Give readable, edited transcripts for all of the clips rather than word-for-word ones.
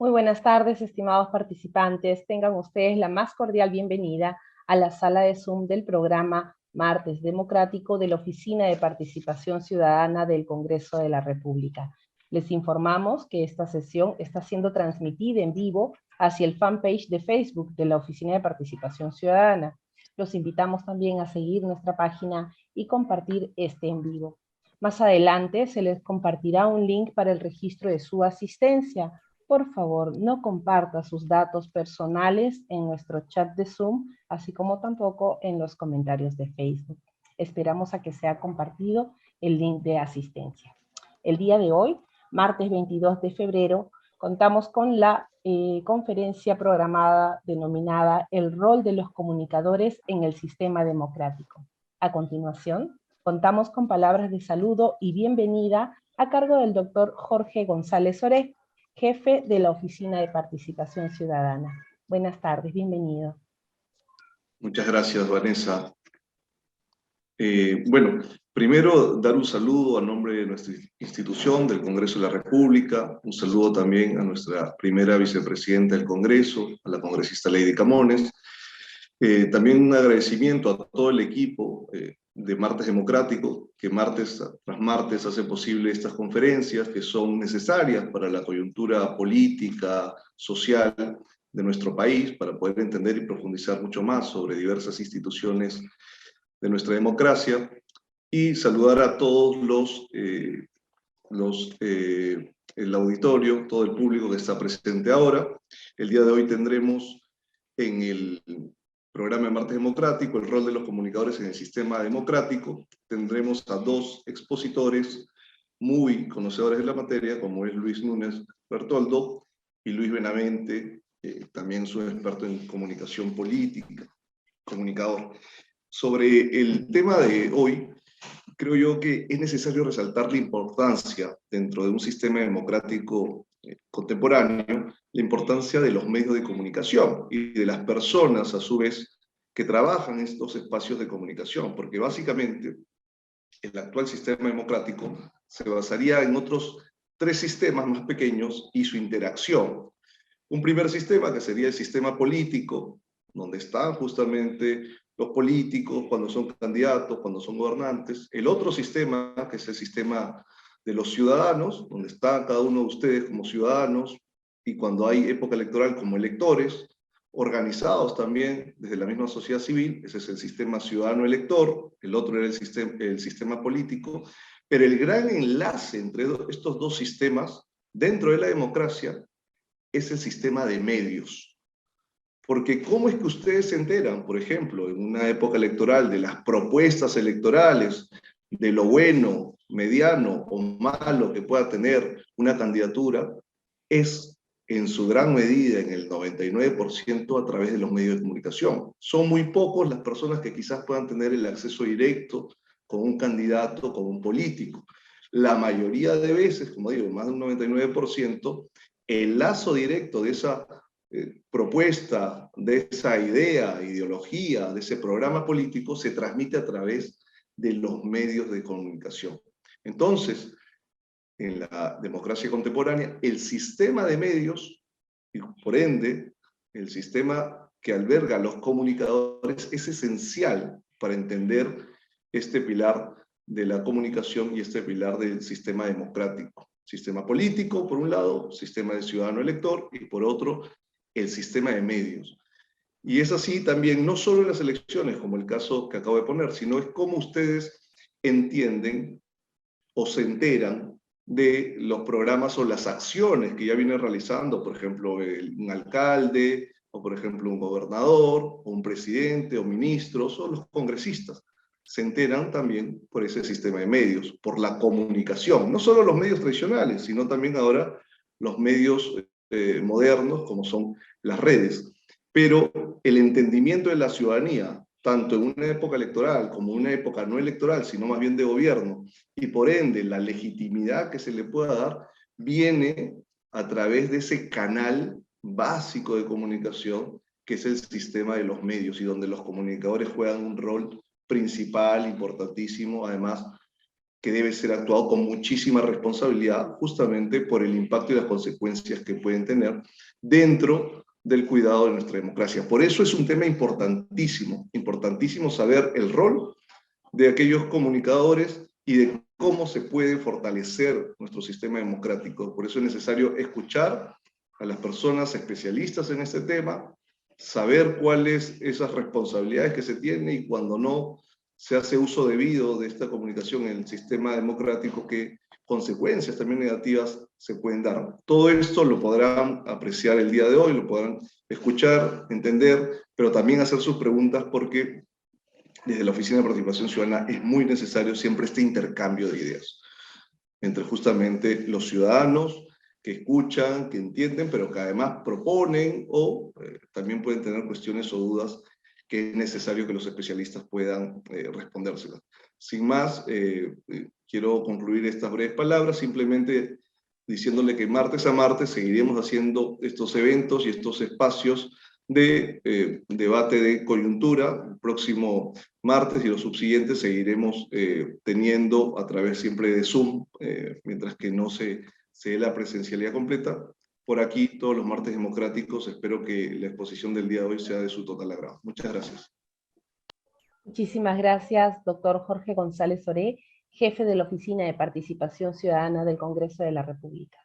Muy buenas tardes, estimados participantes. Tengan ustedes la más cordial bienvenida a la sala de Zoom del programa Martes Democrático de la Oficina de Participación Ciudadana del Congreso de la República. Les informamos que esta sesión está siendo transmitida en vivo hacia el fanpage de Facebook de la Oficina de Participación Ciudadana. Los invitamos también a seguir nuestra página y compartir este en vivo. Más adelante se les compartirá un link para el registro de su asistencia. Por favor, no comparta sus datos personales en nuestro chat de Zoom, así como tampoco en los comentarios de Facebook. Esperamos a que sea compartido el link de asistencia. El día de hoy, martes 22 de febrero, contamos con la conferencia programada denominada El rol de los comunicadores en el sistema democrático. A continuación, contamos con palabras de saludo y bienvenida a cargo del doctor Jorge González Oré, jefe de la Oficina de Participación Ciudadana. Buenas tardes, bienvenido. Muchas gracias, Vanessa. Bueno, primero dar un saludo a nombre de nuestra institución, del Congreso de la República, un saludo también a nuestra primera vicepresidenta del Congreso, a la congresista Lady Camones. También un agradecimiento a todo el equipo de Martes Democrático, que martes tras martes hace posible estas conferencias que son necesarias para la coyuntura política, social de nuestro país, para poder entender y profundizar mucho más sobre diversas instituciones de nuestra democracia, y saludar a todos el auditorio, todo el público que está presente ahora. El día de hoy tendremos en el programa de Martes Democrático, el rol de los comunicadores en el sistema democrático. Tendremos a dos expositores muy conocedores de la materia, como es Luis Núñez Bertoldo y Luis Benavente, también es un experto en comunicación política, comunicador. Sobre el tema de hoy, creo yo que es necesario resaltar la importancia dentro de un sistema democrático contemporáneo, la importancia de los medios de comunicación y de las personas, a su vez, que trabajan en estos espacios de comunicación, porque básicamente el actual sistema democrático se basaría en otros tres sistemas más pequeños y su interacción. Un primer sistema que sería el sistema político, donde están justamente los políticos cuando son candidatos, cuando son gobernantes. El otro sistema, que es el sistema de los ciudadanos, donde está cada uno de ustedes como ciudadanos, y cuando hay época electoral como electores, organizados también desde la misma sociedad civil. Ese es el sistema ciudadano-elector, el otro era el sistema político, pero el gran enlace entre estos dos sistemas dentro de la democracia es el sistema de medios. Porque ¿cómo es que ustedes se enteran, por ejemplo, en una época electoral, de las propuestas electorales, de lo bueno, mediano o malo que pueda tener una candidatura? Es en su gran medida, en el 99%, a través de los medios de comunicación. Son muy pocos las personas que quizás puedan tener el acceso directo con un candidato, con un político. La mayoría de veces, como digo, más de un 99%, el lazo directo de esa propuesta, de esa idea, ideología, de ese programa político, se transmite a través de los medios de comunicación. Entonces, en la democracia contemporánea, el sistema de medios, y por ende, el sistema que alberga a los comunicadores, es esencial para entender este pilar de la comunicación y este pilar del sistema democrático. Sistema político, por un lado, sistema de ciudadano-elector, y por otro, el sistema de medios. Y es así también, no solo en las elecciones, como el caso que acabo de poner, sino es cómo ustedes entienden o se enteran de los programas o las acciones que ya viene realizando, por ejemplo, un alcalde, o por ejemplo un gobernador, o un presidente, o ministros, o los congresistas. Se enteran también por ese sistema de medios, por la comunicación. No solo los medios tradicionales, sino también ahora los medios modernos, como son las redes. Pero el entendimiento de la ciudadanía, tanto en una época electoral como en una época no electoral, sino más bien de gobierno, y por ende la legitimidad que se le pueda dar, viene a través de ese canal básico de comunicación que es el sistema de los medios, y donde los comunicadores juegan un rol principal, importantísimo, además que debe ser actuado con muchísima responsabilidad, justamente por el impacto y las consecuencias que pueden tener dentro del cuidado de nuestra democracia. Por eso es un tema importantísimo, importantísimo saber el rol de aquellos comunicadores y de cómo se puede fortalecer nuestro sistema democrático. Por eso es necesario escuchar a las personas especialistas en este tema, saber cuáles esas responsabilidades que se tienen y cuando no se hace uso debido de esta comunicación en el sistema democrático, qué consecuencias también negativas se pueden dar. Todo esto lo podrán apreciar el día de hoy, lo podrán escuchar, entender, pero también hacer sus preguntas porque desde la Oficina de Participación Ciudadana es muy necesario siempre este intercambio de ideas entre justamente los ciudadanos que escuchan, que entienden, pero que además proponen o también pueden tener cuestiones o dudas que es necesario que los especialistas puedan respondérselas. Sin más, quiero concluir estas breves palabras, simplemente diciéndole que martes a martes seguiremos haciendo estos eventos y estos espacios de debate de coyuntura. El próximo martes y los subsiguientes seguiremos teniendo a través siempre de Zoom, mientras que no se dé la presencialidad completa. Por aquí, todos los martes democráticos, espero que la exposición del día de hoy sea de su total agrado. Muchas gracias. Muchísimas gracias, doctor Jorge González Oré, jefe de la Oficina de Participación Ciudadana del Congreso de la República.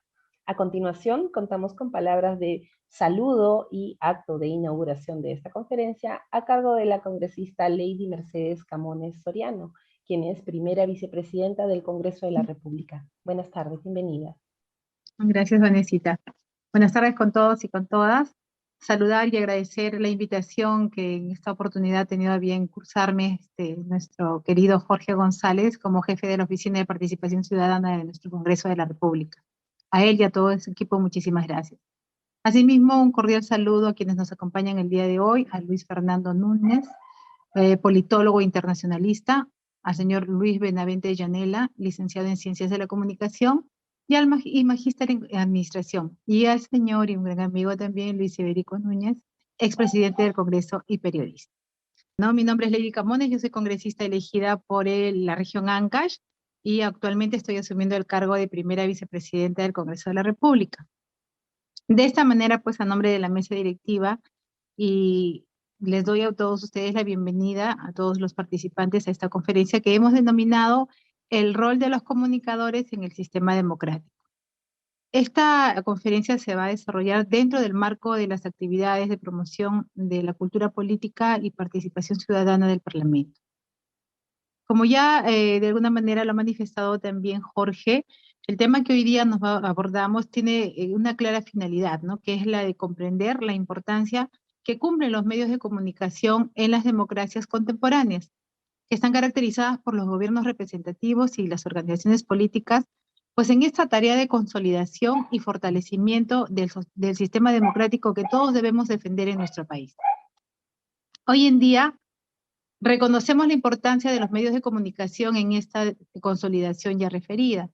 A continuación, contamos con palabras de saludo y acto de inauguración de esta conferencia a cargo de la congresista Lady Mercedes Camones Soriano, quien es primera vicepresidenta del Congreso de la República. Buenas tardes, bienvenida. Gracias, Vanesita. Buenas tardes con todos y con todas. Saludar y agradecer la invitación que en esta oportunidad ha tenido a bien cursarme nuestro querido Jorge González como jefe de la Oficina de Participación Ciudadana de nuestro Congreso de la República. A él y a todo su equipo, muchísimas gracias. Asimismo, un cordial saludo a quienes nos acompañan el día de hoy, a Luis Fernando Núñez, politólogo internacionalista, al señor Luis Benavente Llanela, licenciado en Ciencias de la Comunicación, y magíster en Administración, y al señor y un gran amigo también, Luis Iberico Núñez, expresidente del Congreso y periodista. ¿No? Mi nombre es Lady Camones, yo soy congresista elegida por la región Ancash, y actualmente estoy asumiendo el cargo de primera vicepresidenta del Congreso de la República. De esta manera, pues a nombre de la mesa directiva, y les doy a todos ustedes la bienvenida, a todos los participantes a esta conferencia que hemos denominado el rol de los comunicadores en el sistema democrático. Esta conferencia se va a desarrollar dentro del marco de las actividades de promoción de la cultura política y participación ciudadana del Parlamento. Como ya de alguna manera lo ha manifestado también Jorge, el tema que hoy día nos abordamos tiene una clara finalidad, ¿no? Que es la de comprender la importancia que cumplen los medios de comunicación en las democracias contemporáneas, que están caracterizadas por los gobiernos representativos y las organizaciones políticas, pues en esta tarea de consolidación y fortalecimiento del sistema democrático que todos debemos defender en nuestro país. Hoy en día, reconocemos la importancia de los medios de comunicación en esta consolidación ya referida.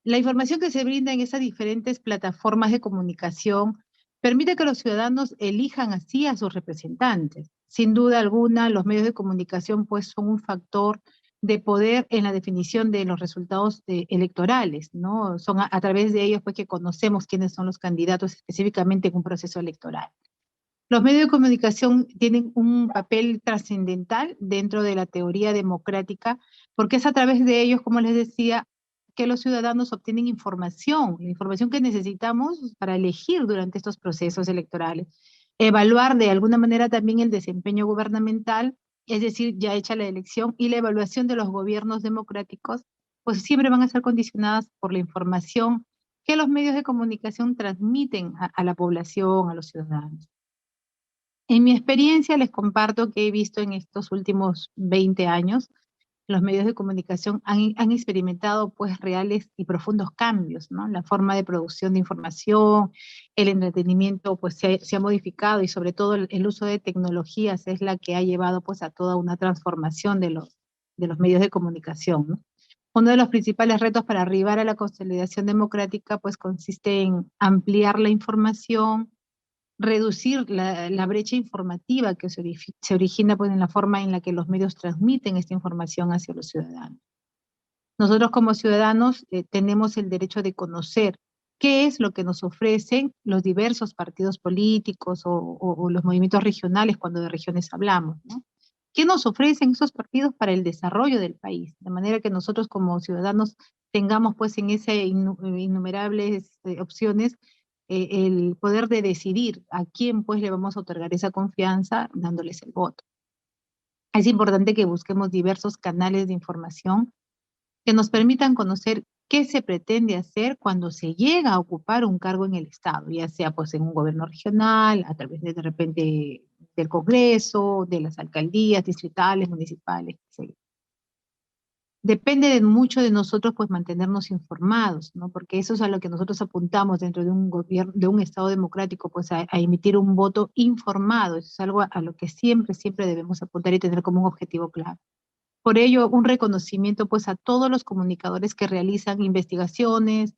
La información que se brinda en esas diferentes plataformas de comunicación permite que los ciudadanos elijan así a sus representantes. Sin duda alguna, los medios de comunicación pues son un factor de poder en la definición de los resultados electorales, ¿no? Son a través de ellos pues que conocemos quiénes son los candidatos específicamente en un proceso electoral. Los medios de comunicación tienen un papel trascendental dentro de la teoría democrática, porque es a través de ellos, como les decía, que los ciudadanos obtienen información, la información que necesitamos para elegir durante estos procesos electorales. Evaluar de alguna manera también el desempeño gubernamental, es decir, ya hecha la elección, y la evaluación de los gobiernos democráticos, pues siempre van a ser condicionadas por la información que los medios de comunicación transmiten a la población, a los ciudadanos. En mi experiencia les comparto que he visto en estos últimos 20 años, los medios de comunicación han experimentado pues reales y profundos cambios, ¿no? La forma de producción de información, el entretenimiento pues se ha modificado y sobre todo el uso de tecnologías es la que ha llevado pues a toda una transformación de los medios de comunicación, ¿no? Uno de los principales retos para arribar a la consolidación democrática pues consiste en ampliar la información, reducir la brecha informativa que se origina pues, en la forma en la que los medios transmiten esta información hacia los ciudadanos. Nosotros como ciudadanos tenemos el derecho de conocer qué es lo que nos ofrecen los diversos partidos políticos o los movimientos regionales cuando de regiones hablamos, ¿no? ¿Qué nos ofrecen esos partidos para el desarrollo del país? De manera que nosotros como ciudadanos tengamos pues en esas innumerables opciones el poder de decidir a quién pues le vamos a otorgar esa confianza dándoles el voto. Es importante que busquemos diversos canales de información que nos permitan conocer qué se pretende hacer cuando se llega a ocupar un cargo en el Estado, ya sea pues en un gobierno regional, a través de repente del Congreso, de las alcaldías distritales, municipales, etc. Depende de mucho de nosotros pues mantenernos informados, ¿no? Porque eso es a lo que nosotros apuntamos dentro de un gobierno, de un Estado democrático, pues a emitir un voto informado. Eso es algo a lo que siempre, siempre debemos apuntar y tener como un objetivo claro. Por ello, un reconocimiento pues a todos los comunicadores que realizan investigaciones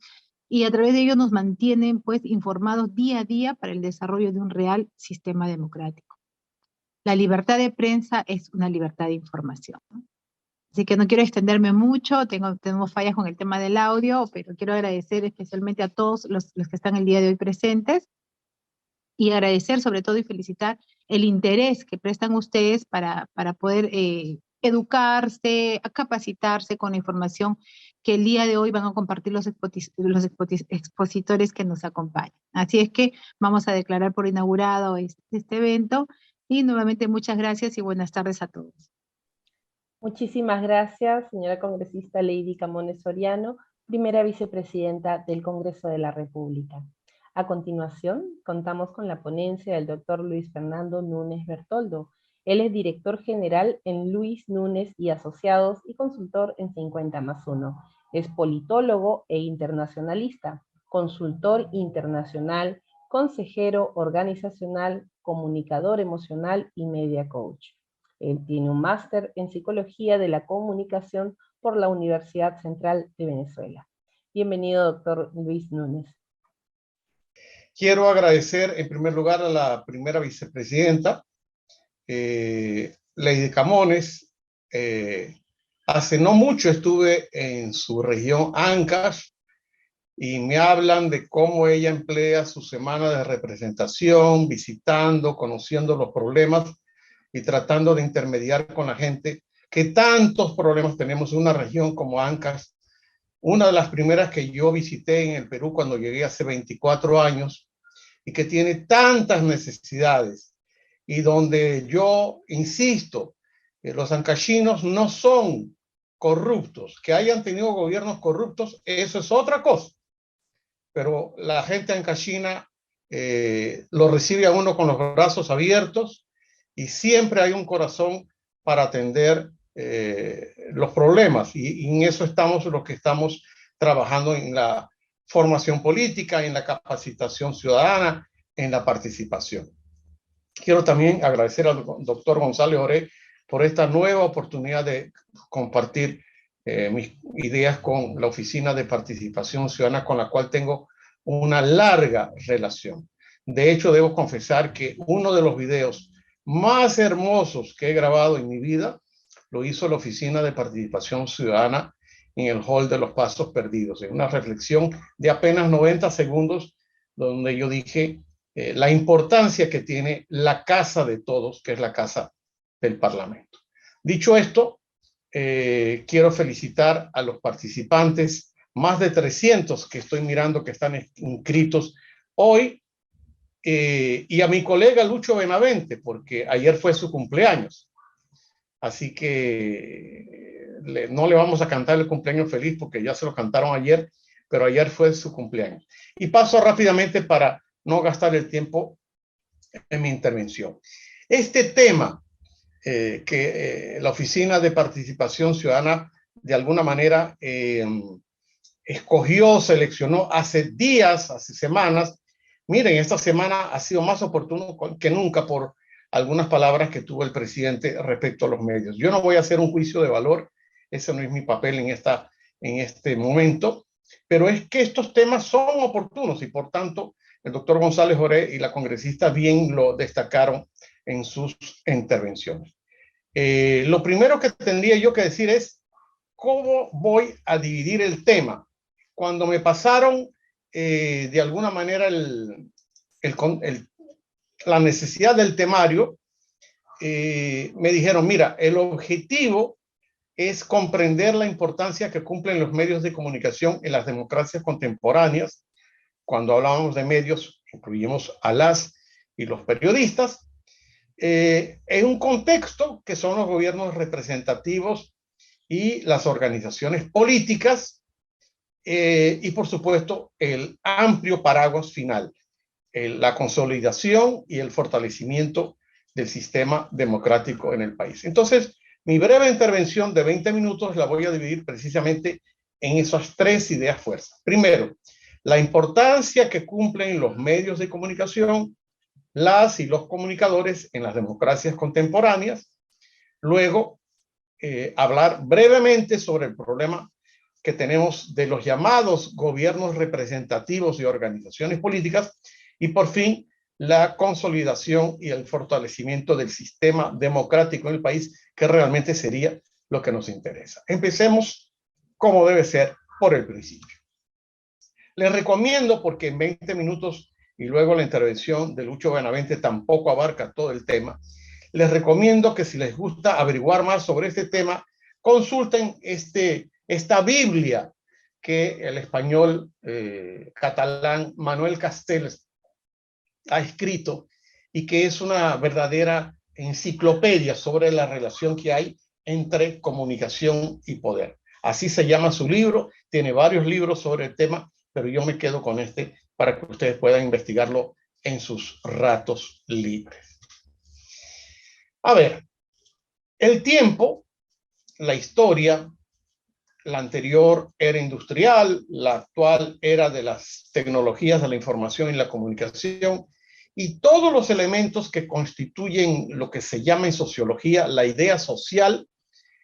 y a través de ello nos mantienen pues informados día a día para el desarrollo de un real sistema democrático. La libertad de prensa es una libertad de información, ¿no? Así que no quiero extenderme mucho, tenemos fallas con el tema del audio, pero quiero agradecer especialmente a todos los que están el día de hoy presentes y agradecer sobre todo y felicitar el interés que prestan ustedes para poder educarse, a capacitarse con la información que el día de hoy van a compartir los expositores que nos acompañan. Así es que vamos a declarar por inaugurado este evento y nuevamente muchas gracias y buenas tardes a todos. Muchísimas gracias, señora congresista Lady Camones Soriano, primera vicepresidenta del Congreso de la República. A continuación, contamos con la ponencia del doctor Luis Fernando Núñez Bertoldo. Él es director general en Luis Núñez y Asociados y consultor en 50+1. Es politólogo e internacionalista, consultor internacional, consejero organizacional, comunicador emocional y media coach. Él tiene un máster en Psicología de la Comunicación por la Universidad Central de Venezuela. Bienvenido, doctor Luis Núñez. Quiero agradecer en primer lugar a la primera vicepresidenta, Lady Camones. Hace no mucho estuve en su región Ancash y me hablan de cómo ella emplea su semana de representación, visitando, conociendo los problemas y tratando de intermediar con la gente, que tantos problemas tenemos en una región como Ancash, una de las primeras que yo visité en el Perú cuando llegué hace 24 años, y que tiene tantas necesidades, y donde yo insisto, que los ancachinos no son corruptos, que hayan tenido gobiernos corruptos, eso es otra cosa, pero la gente ancachina lo recibe a uno con los brazos abiertos, y siempre hay un corazón para atender los problemas, y en eso estamos los que estamos trabajando en la formación política, en la capacitación ciudadana, en la participación. Quiero también agradecer al doctor González Oré por esta nueva oportunidad de compartir mis ideas con la Oficina de Participación Ciudadana, con la cual tengo una larga relación. De hecho, debo confesar que uno de los videos más hermosos que he grabado en mi vida lo hizo la Oficina de Participación Ciudadana en el Hall de los Pasos Perdidos, en una reflexión de apenas 90 segundos, donde yo dije la importancia que tiene la casa de todos, que es la casa del Parlamento. Dicho esto, quiero felicitar a los participantes, más de 300 que estoy mirando que están inscritos hoy, y a mi colega Lucho Benavente, porque ayer fue su cumpleaños. Así que no le vamos a cantar el cumpleaños feliz porque ya se lo cantaron ayer, pero ayer fue su cumpleaños. Y paso rápidamente para no gastar el tiempo en mi intervención. Este tema que la Oficina de Participación Ciudadana de alguna manera escogió, seleccionó hace días, hace semanas. Miren, esta semana ha sido más oportuno que nunca por algunas palabras que tuvo el presidente respecto a los medios. Yo no voy a hacer un juicio de valor, ese no es mi papel en este momento, pero es que estos temas son oportunos y por tanto el doctor González Oré y la congresista bien lo destacaron en sus intervenciones. Lo primero que tendría yo que decir es ¿cómo voy a dividir el tema? Cuando me pasaron de alguna manera la necesidad del temario, me dijeron, mira, el objetivo es comprender la importancia que cumplen los medios de comunicación en las democracias contemporáneas. Cuando hablábamos de medios, incluimos a las y los periodistas, en un contexto que son los gobiernos representativos y las organizaciones políticas, y por supuesto el amplio paraguas final, la consolidación y el fortalecimiento del sistema democrático en el país. Entonces, mi breve intervención de 20 minutos la voy a dividir precisamente en esas tres ideas fuerzas. Primero, la importancia que cumplen los medios de comunicación, las y los comunicadores en las democracias contemporáneas. Luego, hablar brevemente sobre el problema que tenemos de los llamados gobiernos representativos y organizaciones políticas. Y por fin, la consolidación y el fortalecimiento del sistema democrático en el país, que realmente sería lo que nos interesa. Empecemos, como debe ser, por el principio. Les recomiendo, porque en 20 minutos y luego la intervención de Lucho Benavente tampoco abarca todo el tema, les recomiendo que si les gusta averiguar más sobre este tema, consulten esta Biblia que el español catalán Manuel Castells ha escrito y que es una verdadera enciclopedia sobre la relación que hay entre comunicación y poder. Así se llama su libro, tiene varios libros sobre el tema, pero yo me quedo con este para que ustedes puedan investigarlo en sus ratos libres. A ver, el tiempo, la historia, la anterior era industrial, la actual era de las tecnologías de la información y la comunicación, y todos los elementos que constituyen lo que se llama en sociología la idea social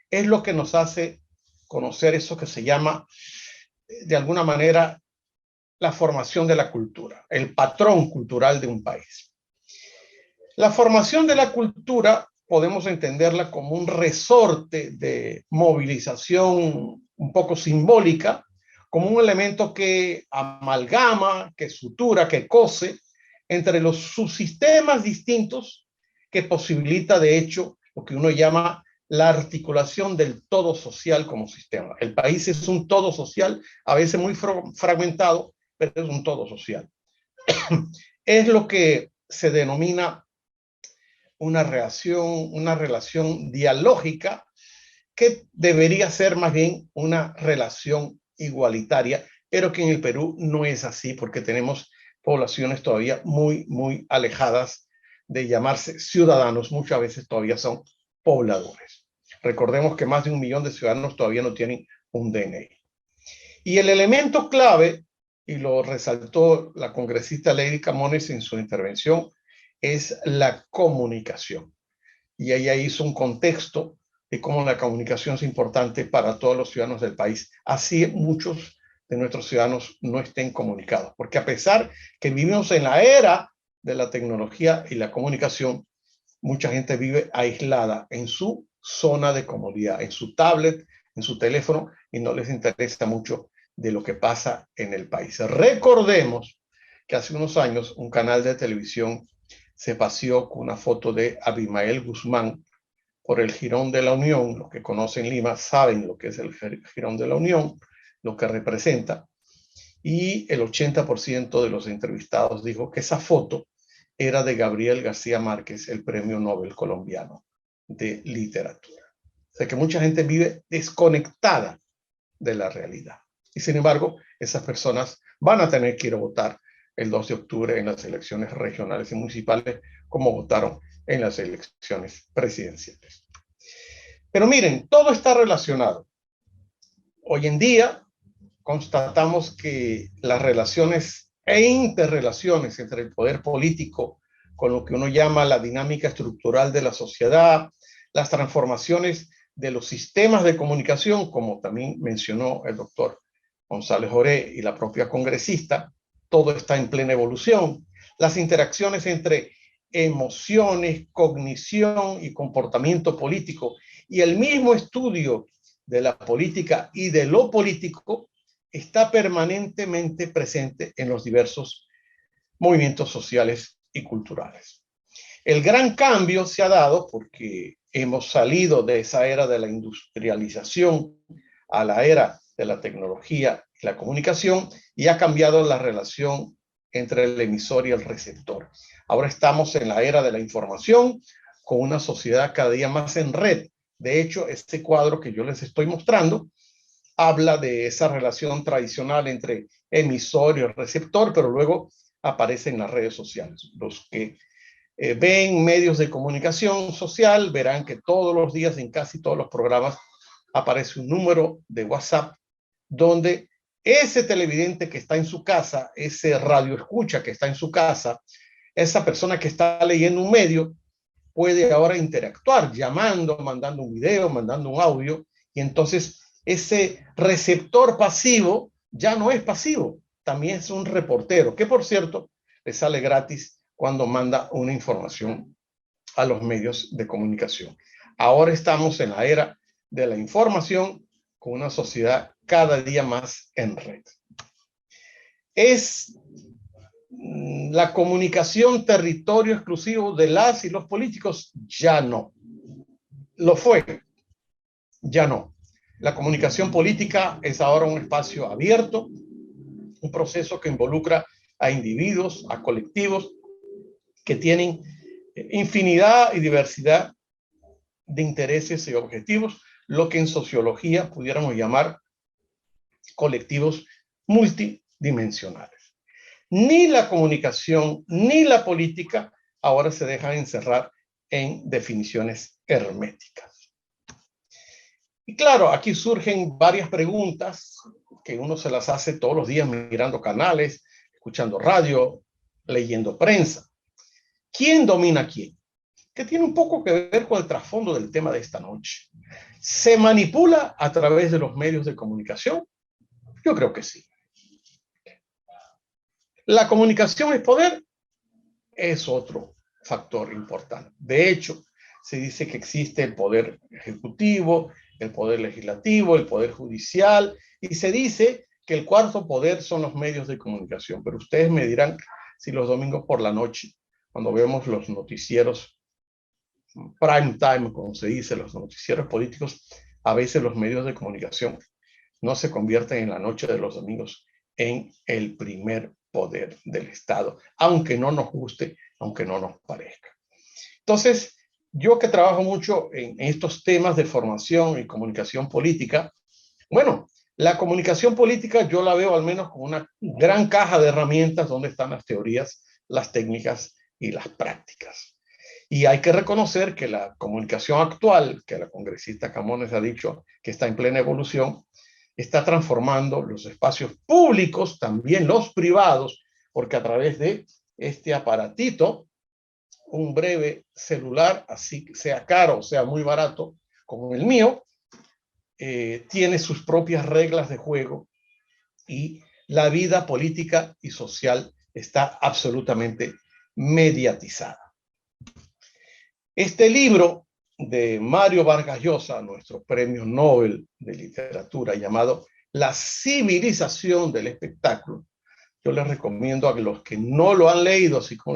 es lo que nos hace conocer eso que se llama, de alguna manera, la formación de la cultura, el patrón cultural de un país. La formación de la cultura podemos entenderla como un resorte de movilización un poco simbólica, como un elemento que amalgama, que sutura, que cose entre los subsistemas distintos, que posibilita de hecho lo que uno llama la articulación del todo social como sistema. El país es un todo social, a veces muy fragmentado, pero es un todo social. Es lo que se denomina una relación dialógica que debería ser más bien una relación igualitaria, pero que en el Perú no es así porque tenemos poblaciones todavía muy, muy alejadas de llamarse ciudadanos. Muchas veces todavía son pobladores. Recordemos que más de 1 millón de ciudadanos todavía no tienen un DNI. Y el elemento clave, y lo resaltó la congresista Lady Camones en su intervención, es la comunicación. Y ella hizo un contexto de cómo la comunicación es importante para todos los ciudadanos del país. Así muchos de nuestros ciudadanos no estén comunicados, porque a pesar que vivimos en la era de la tecnología y la comunicación, mucha gente vive aislada en su zona de comodidad, en su tablet, en su teléfono, y no les interesa mucho de lo que pasa en el país. Recordemos que hace unos años un canal de televisión se paseó con una foto de Abimael Guzmán por el Jirón de la Unión. Los que conocen Lima saben lo que es el Jirón de la Unión, lo que representa. Y el 80% de los entrevistados dijo que esa foto era de Gabriel García Márquez, el premio Nobel colombiano de literatura. O sea que mucha gente vive desconectada de la realidad. Y sin embargo, esas personas van a tener que ir a votar el 2 de octubre en las elecciones regionales y municipales, como votaron en las elecciones presidenciales. Pero miren, todo está relacionado. Hoy en día constatamos que las relaciones e interrelaciones entre el poder político con lo que uno llama la dinámica estructural de la sociedad, las transformaciones de los sistemas de comunicación, como también mencionó el doctor González Joré y la propia congresista, todo está en plena evolución. Las interacciones entre emociones, cognición y comportamiento político, y el mismo estudio de la política y de lo político está permanentemente presente en los diversos movimientos sociales y culturales. El gran cambio se ha dado porque hemos salido de esa era de la industrialización a la era de la tecnología y la comunicación, y ha cambiado la relación entre el emisor y el receptor. Ahora estamos en la era de la información, con una sociedad cada día más en red. De hecho, este cuadro que yo les estoy mostrando habla de esa relación tradicional entre emisor y receptor, pero luego aparecen las redes sociales. Los que ven medios de comunicación social verán que todos los días en casi todos los programas aparece un número de WhatsApp donde ese televidente que está en su casa, ese radio escucha que está en su casa, esa persona que está leyendo un medio puede ahora interactuar llamando, mandando un video, mandando un audio, y entonces ese receptor pasivo ya no es pasivo, también es un reportero, que por cierto le sale gratis cuando manda una información a los medios de comunicación. Ahora estamos en la era de la información con una sociedad cada día más en red. ¿Es la comunicación territorio exclusivo de las y los políticos? Ya no. Lo fue. Ya no. La comunicación política es ahora un espacio abierto, un proceso que involucra a individuos, a colectivos que tienen infinidad y diversidad de intereses y objetivos, lo que en sociología pudiéramos llamar colectivos multidimensionales. Ni la comunicación ni la política ahora se dejan encerrar en definiciones herméticas. Y claro, aquí surgen varias preguntas que uno se las hace todos los días mirando canales, escuchando radio, leyendo prensa. ¿Quién domina a quién? Que tiene un poco que ver con el trasfondo del tema de esta noche. ¿Se manipula a través de los medios de comunicación? Yo creo que sí. ¿La comunicación es poder? Es otro factor importante. De hecho, se dice que existe el poder ejecutivo, el poder legislativo, el poder judicial, y se dice que el cuarto poder son los medios de comunicación. Pero ustedes me dirán si los domingos por la noche, cuando vemos los noticieros prime time, como se dice, los noticieros políticos, a veces los medios de comunicación no se convierten en la noche de los domingos en el primer poder del Estado, aunque no nos guste, aunque no nos parezca. Entonces, yo que trabajo mucho en estos temas de formación y comunicación política, bueno, la comunicación política yo la veo al menos como una gran caja de herramientas donde están las teorías, las técnicas y las prácticas. Y hay que reconocer que la comunicación actual, que la congresista Camones ha dicho que está en plena evolución, está transformando los espacios públicos, también los privados, porque a través de este aparatito, un breve celular, así sea caro o sea muy barato, como el mío, tiene sus propias reglas de juego y la vida política y social está absolutamente mediatizada. Este libro de Mario Vargas Llosa, nuestro premio Nobel de literatura, llamado La civilización del espectáculo, yo les recomiendo a los que no lo han leído, así como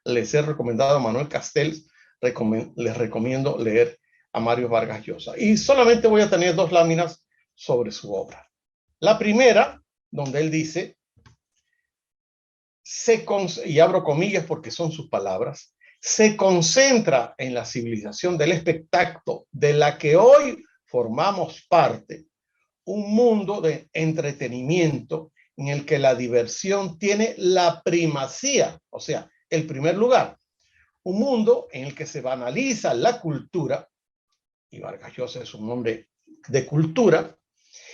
les he recomendado a Manuel Castells, les recomiendo leer a Mario Vargas Llosa. Y solamente voy a tener 2 láminas sobre su obra. La primera, donde él dice, y abro comillas porque son sus palabras, se concentra en la civilización del espectáculo de la que hoy formamos parte, un mundo de entretenimiento en el que la diversión tiene la primacía, o sea, el primer lugar. Un mundo en el que se banaliza la cultura, y Vargas Llosa es un hombre de cultura,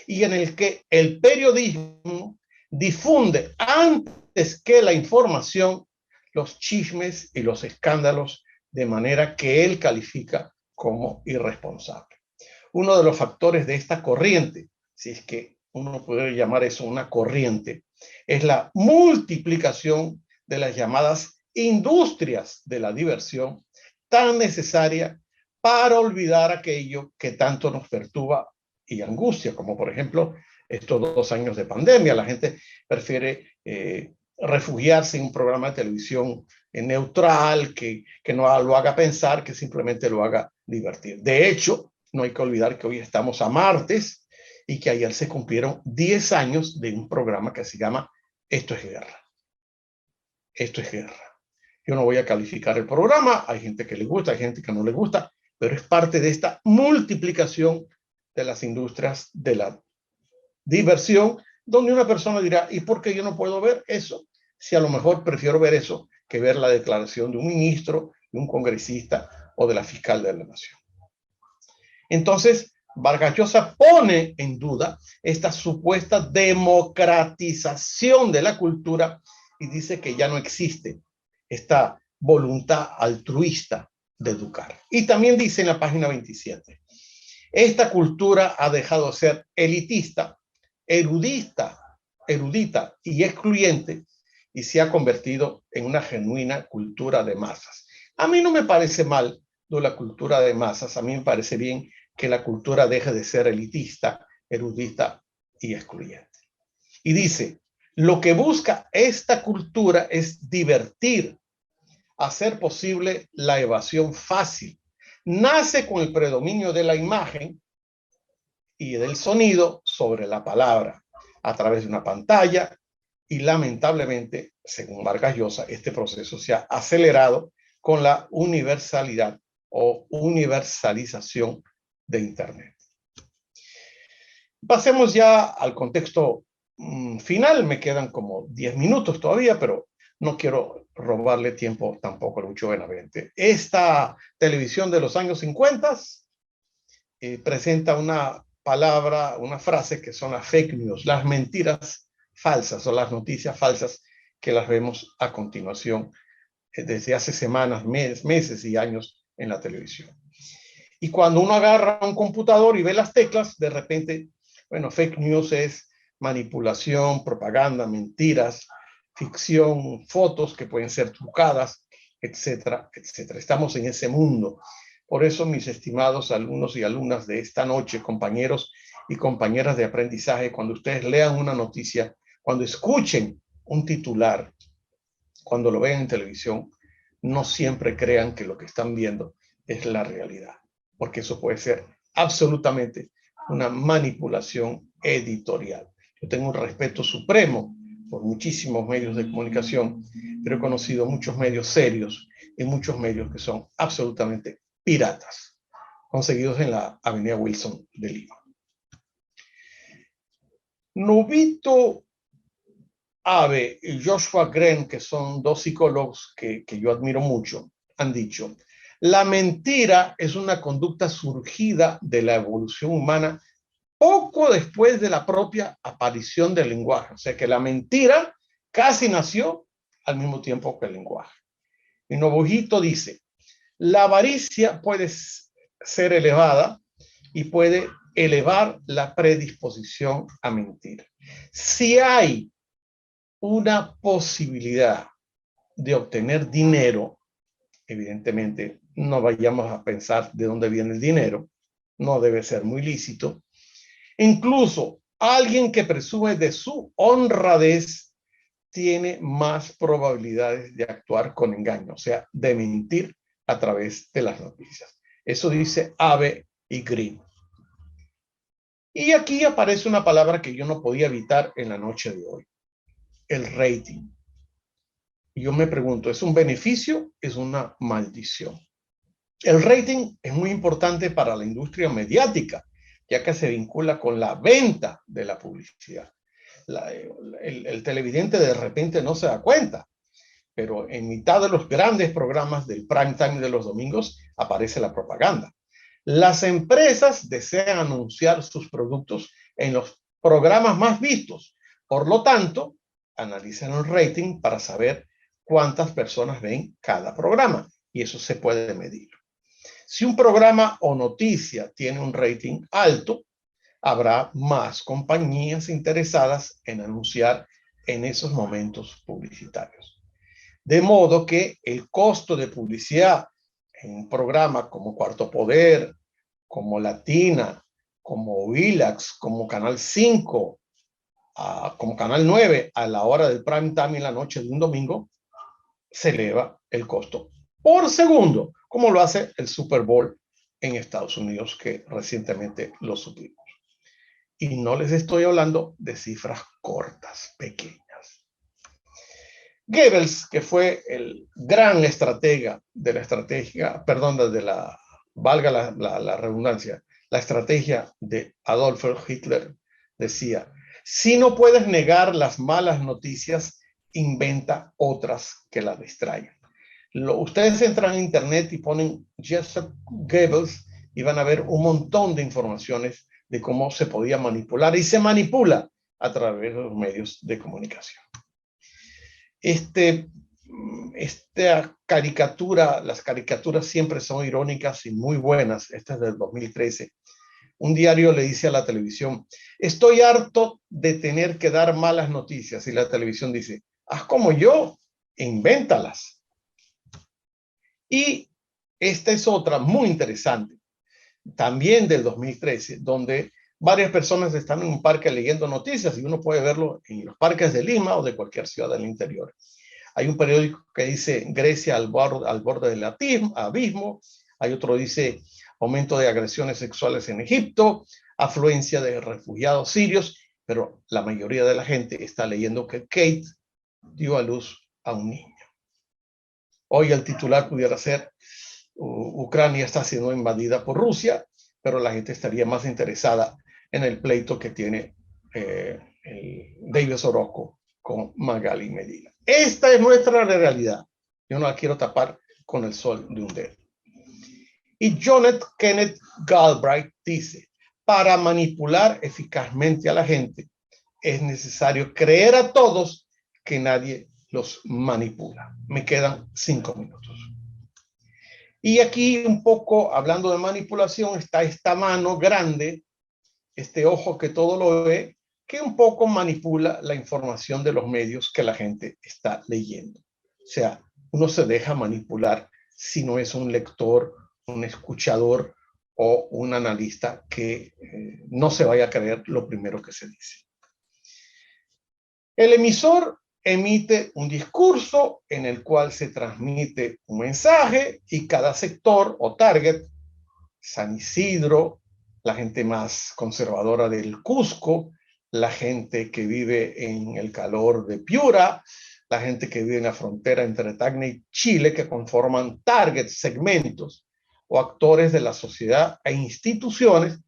y en el que el periodismo difunde antes que la información los chismes y los escándalos de manera que él califica como irresponsable. Uno de los factores de esta corriente, si es que uno puede llamar eso una corriente, es la multiplicación de las llamadas industrias de la diversión, tan necesaria para olvidar aquello que tanto nos perturba y angustia, como por ejemplo estos 2 años de pandemia. La gente prefiere refugiarse en un programa de televisión neutral, que no lo haga pensar, que simplemente lo haga divertir. De hecho, no hay que olvidar que hoy estamos a martes y que ayer se cumplieron 10 años de un programa que se llama Esto es Guerra. Esto es Guerra. Yo no voy a calificar el programa, hay gente que le gusta, hay gente que no le gusta, pero es parte de esta multiplicación de las industrias de la diversión, donde una persona dirá, ¿y por qué yo no puedo ver eso? Si a lo mejor prefiero ver eso que ver la declaración de un ministro, de un congresista o de la fiscal de la nación. Entonces, Vargas Llosa pone en duda esta supuesta democratización de la cultura y dice que ya no existe esta voluntad altruista de educar. Y también dice en la página 27, esta cultura ha dejado de ser elitista, erudita y excluyente y se ha convertido en una genuina cultura de masas. A mí no me parece mal la cultura de masas, a mí me parece bien que la cultura deje de ser elitista, erudita y excluyente. Y dice, lo que busca esta cultura es divertir, hacer posible la evasión fácil. Nace con el predominio de la imagen y del sonido sobre la palabra a través de una pantalla y lamentablemente, según Vargas Llosa, este proceso se ha acelerado con la universalidad o universalización de Internet. Pasemos ya al contexto final. Me quedan como 10 minutos todavía, pero no quiero robarle tiempo tampoco a Lucho Benavente. Esta televisión de los años 50 presenta una palabra, una frase que son las fake news, las mentiras falsas o las noticias falsas que las vemos a continuación desde hace semanas, meses y años en la televisión. Y cuando uno agarra un computador y ve las teclas, de repente, bueno, fake news es manipulación, propaganda, mentiras, ficción, fotos que pueden ser trucadas, etcétera, etcétera. Estamos en ese mundo. Por eso, mis estimados alumnos y alumnas de esta noche, compañeros y compañeras de aprendizaje, cuando ustedes lean una noticia, cuando escuchen un titular, cuando lo vean en televisión, no siempre crean que lo que están viendo es la realidad, porque eso puede ser absolutamente una manipulación editorial. Yo tengo un respeto supremo por muchísimos medios de comunicación, pero he conocido muchos medios serios y muchos medios que son absolutamente piratas, conseguidos en la Avenida Wilson de Lima. Novito Abe y Joshua Green, que son 2 psicólogos que yo admiro mucho, han dicho, la mentira es una conducta surgida de la evolución humana poco después de la propia aparición del lenguaje. O sea que la mentira casi nació al mismo tiempo que el lenguaje. Y Nobuhito dice, la avaricia puede ser elevada y puede elevar la predisposición a mentir. Si hay una posibilidad de obtener dinero, evidentemente no vayamos a pensar de dónde viene el dinero, no debe ser muy lícito. Incluso alguien que presume de su honradez tiene más probabilidades de actuar con engaño, o sea, de mentir a través de las noticias. Eso dice Abe y Green. Y aquí aparece una palabra que yo no podía evitar en la noche de hoy, el rating. Y yo me pregunto, ¿es un beneficio? ¿Es una maldición? El rating es muy importante para la industria mediática, ya que se vincula con la venta de la publicidad. El televidente de repente no se da cuenta, pero en mitad de los grandes programas del prime time de los domingos aparece la propaganda. Las empresas desean anunciar sus productos en los programas más vistos. Por lo tanto, analizan el rating para saber cuántas personas ven cada programa, y eso se puede medir. Si un programa o noticia tiene un rating alto, habrá más compañías interesadas en anunciar en esos momentos publicitarios. De modo que el costo de publicidad en programas como Cuarto Poder, como Latina, como Willax, como Canal 5, como Canal 9, a la hora del prime time en la noche de un domingo, se eleva el costo por segundo, como lo hace el Super Bowl en Estados Unidos, que recientemente lo supimos. Y no les estoy hablando de cifras cortas, pequeñas. Goebbels, que fue el gran estratega de la estrategia, perdón, valga la redundancia, la estrategia de Adolf Hitler, decía: si no puedes negar las malas noticias, inventa otras que las distraigan. Ustedes entran a internet y ponen Joseph Goebbels y van a ver un montón de informaciones de cómo se podía manipular, y se manipula a través de los medios de comunicación. Esta caricatura, las caricaturas siempre son irónicas y muy buenas. Esta es del 2013. Un diario le dice a la televisión: estoy harto de tener que dar malas noticias. Y la televisión dice: haz como yo, invéntalas. Y esta es otra muy interesante, también del 2013, donde varias personas están en un parque leyendo noticias, y uno puede verlo en los parques de Lima o de cualquier ciudad del interior. Hay un periódico que dice Grecia al borde del abismo, hay otro que dice aumento de agresiones sexuales en Egipto, afluencia de refugiados sirios, pero la mayoría de la gente está leyendo que Kate dio a luz a un niño. Hoy el titular pudiera ser: Ucrania está siendo invadida por Rusia, pero la gente estaría más interesada en el pleito que tiene David Orozco con Magali Medina. Esta es nuestra realidad. Yo no la quiero tapar con el sol de un dedo. Y John Kenneth Galbraith dice: para manipular eficazmente a la gente es necesario creer a todos que nadie los manipula. Me quedan 5 minutos. Y aquí, un poco hablando de manipulación, está esta mano grande, este ojo que todo lo ve, que un poco manipula la información de los medios que la gente está leyendo. O sea, uno se deja manipular si no es un lector, un escuchador o un analista que no se vaya a creer lo primero que se dice. El emisor emite un discurso en el cual se transmite un mensaje, y cada sector o target, San Isidro, la gente más conservadora del Cusco, la gente que vive en el calor de Piura, la gente que vive en la frontera entre Tacna y Chile, que conforman targets, segmentos o actores de la sociedad e instituciones,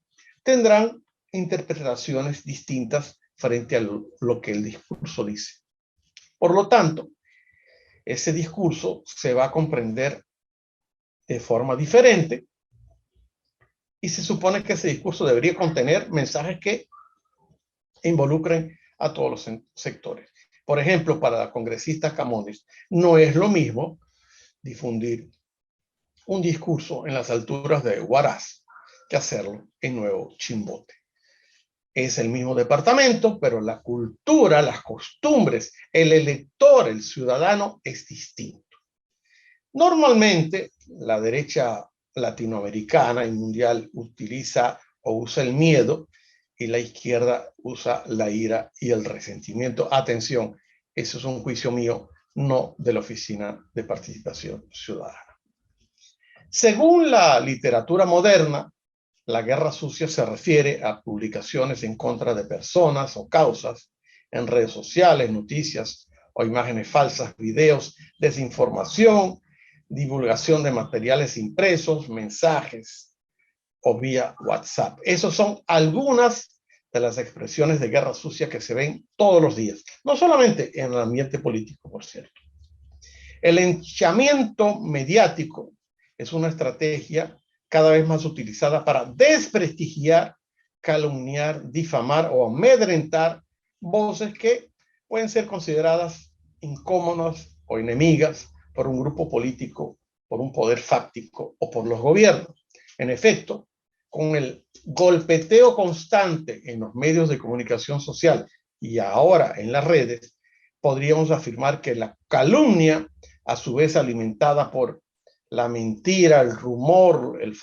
tendrán interpretaciones distintas frente a lo que el discurso dice. Por lo tanto, ese discurso se va a comprender de forma diferente, y se supone que ese discurso debería contener mensajes que involucren a todos los sectores. Por ejemplo, para la congresista Camones, no es lo mismo difundir un discurso en las alturas de Huaraz que hacerlo en Nuevo Chimbote. Es el mismo departamento, pero la cultura, las costumbres, el elector, el ciudadano es distinto. Normalmente, la derecha latinoamericana y mundial utiliza o usa el miedo, y la izquierda usa la ira y el resentimiento. Atención, eso es un juicio mío, no de la Oficina de Participación Ciudadana. Según la literatura moderna, la guerra sucia se refiere a publicaciones en contra de personas o causas en redes sociales, noticias o imágenes falsas, videos, desinformación, divulgación de materiales impresos, mensajes o vía WhatsApp. Esas son algunas de las expresiones de guerra sucia que se ven todos los días, no solamente en el ambiente político, por cierto. El linchamiento mediático es una estrategia cada vez más utilizada para desprestigiar, calumniar, difamar o amedrentar voces que pueden ser consideradas incómodas o enemigas por un grupo político, por un poder fáctico o por los gobiernos. En efecto, con el golpeteo constante en los medios de comunicación social y ahora en las redes, podríamos afirmar que la calumnia, a su vez alimentada por la mentira, el rumor, el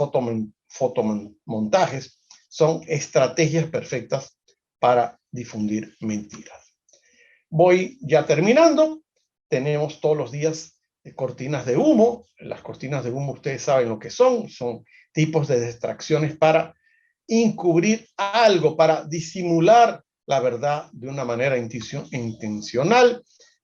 fotomontajes, son estrategias perfectas para difundir mentiras. Voy ya terminando. Tenemos todos los días cortinas de humo. Las cortinas de humo, ustedes saben lo que son tipos de distracciones para encubrir algo, para disimular la verdad de una manera intencional.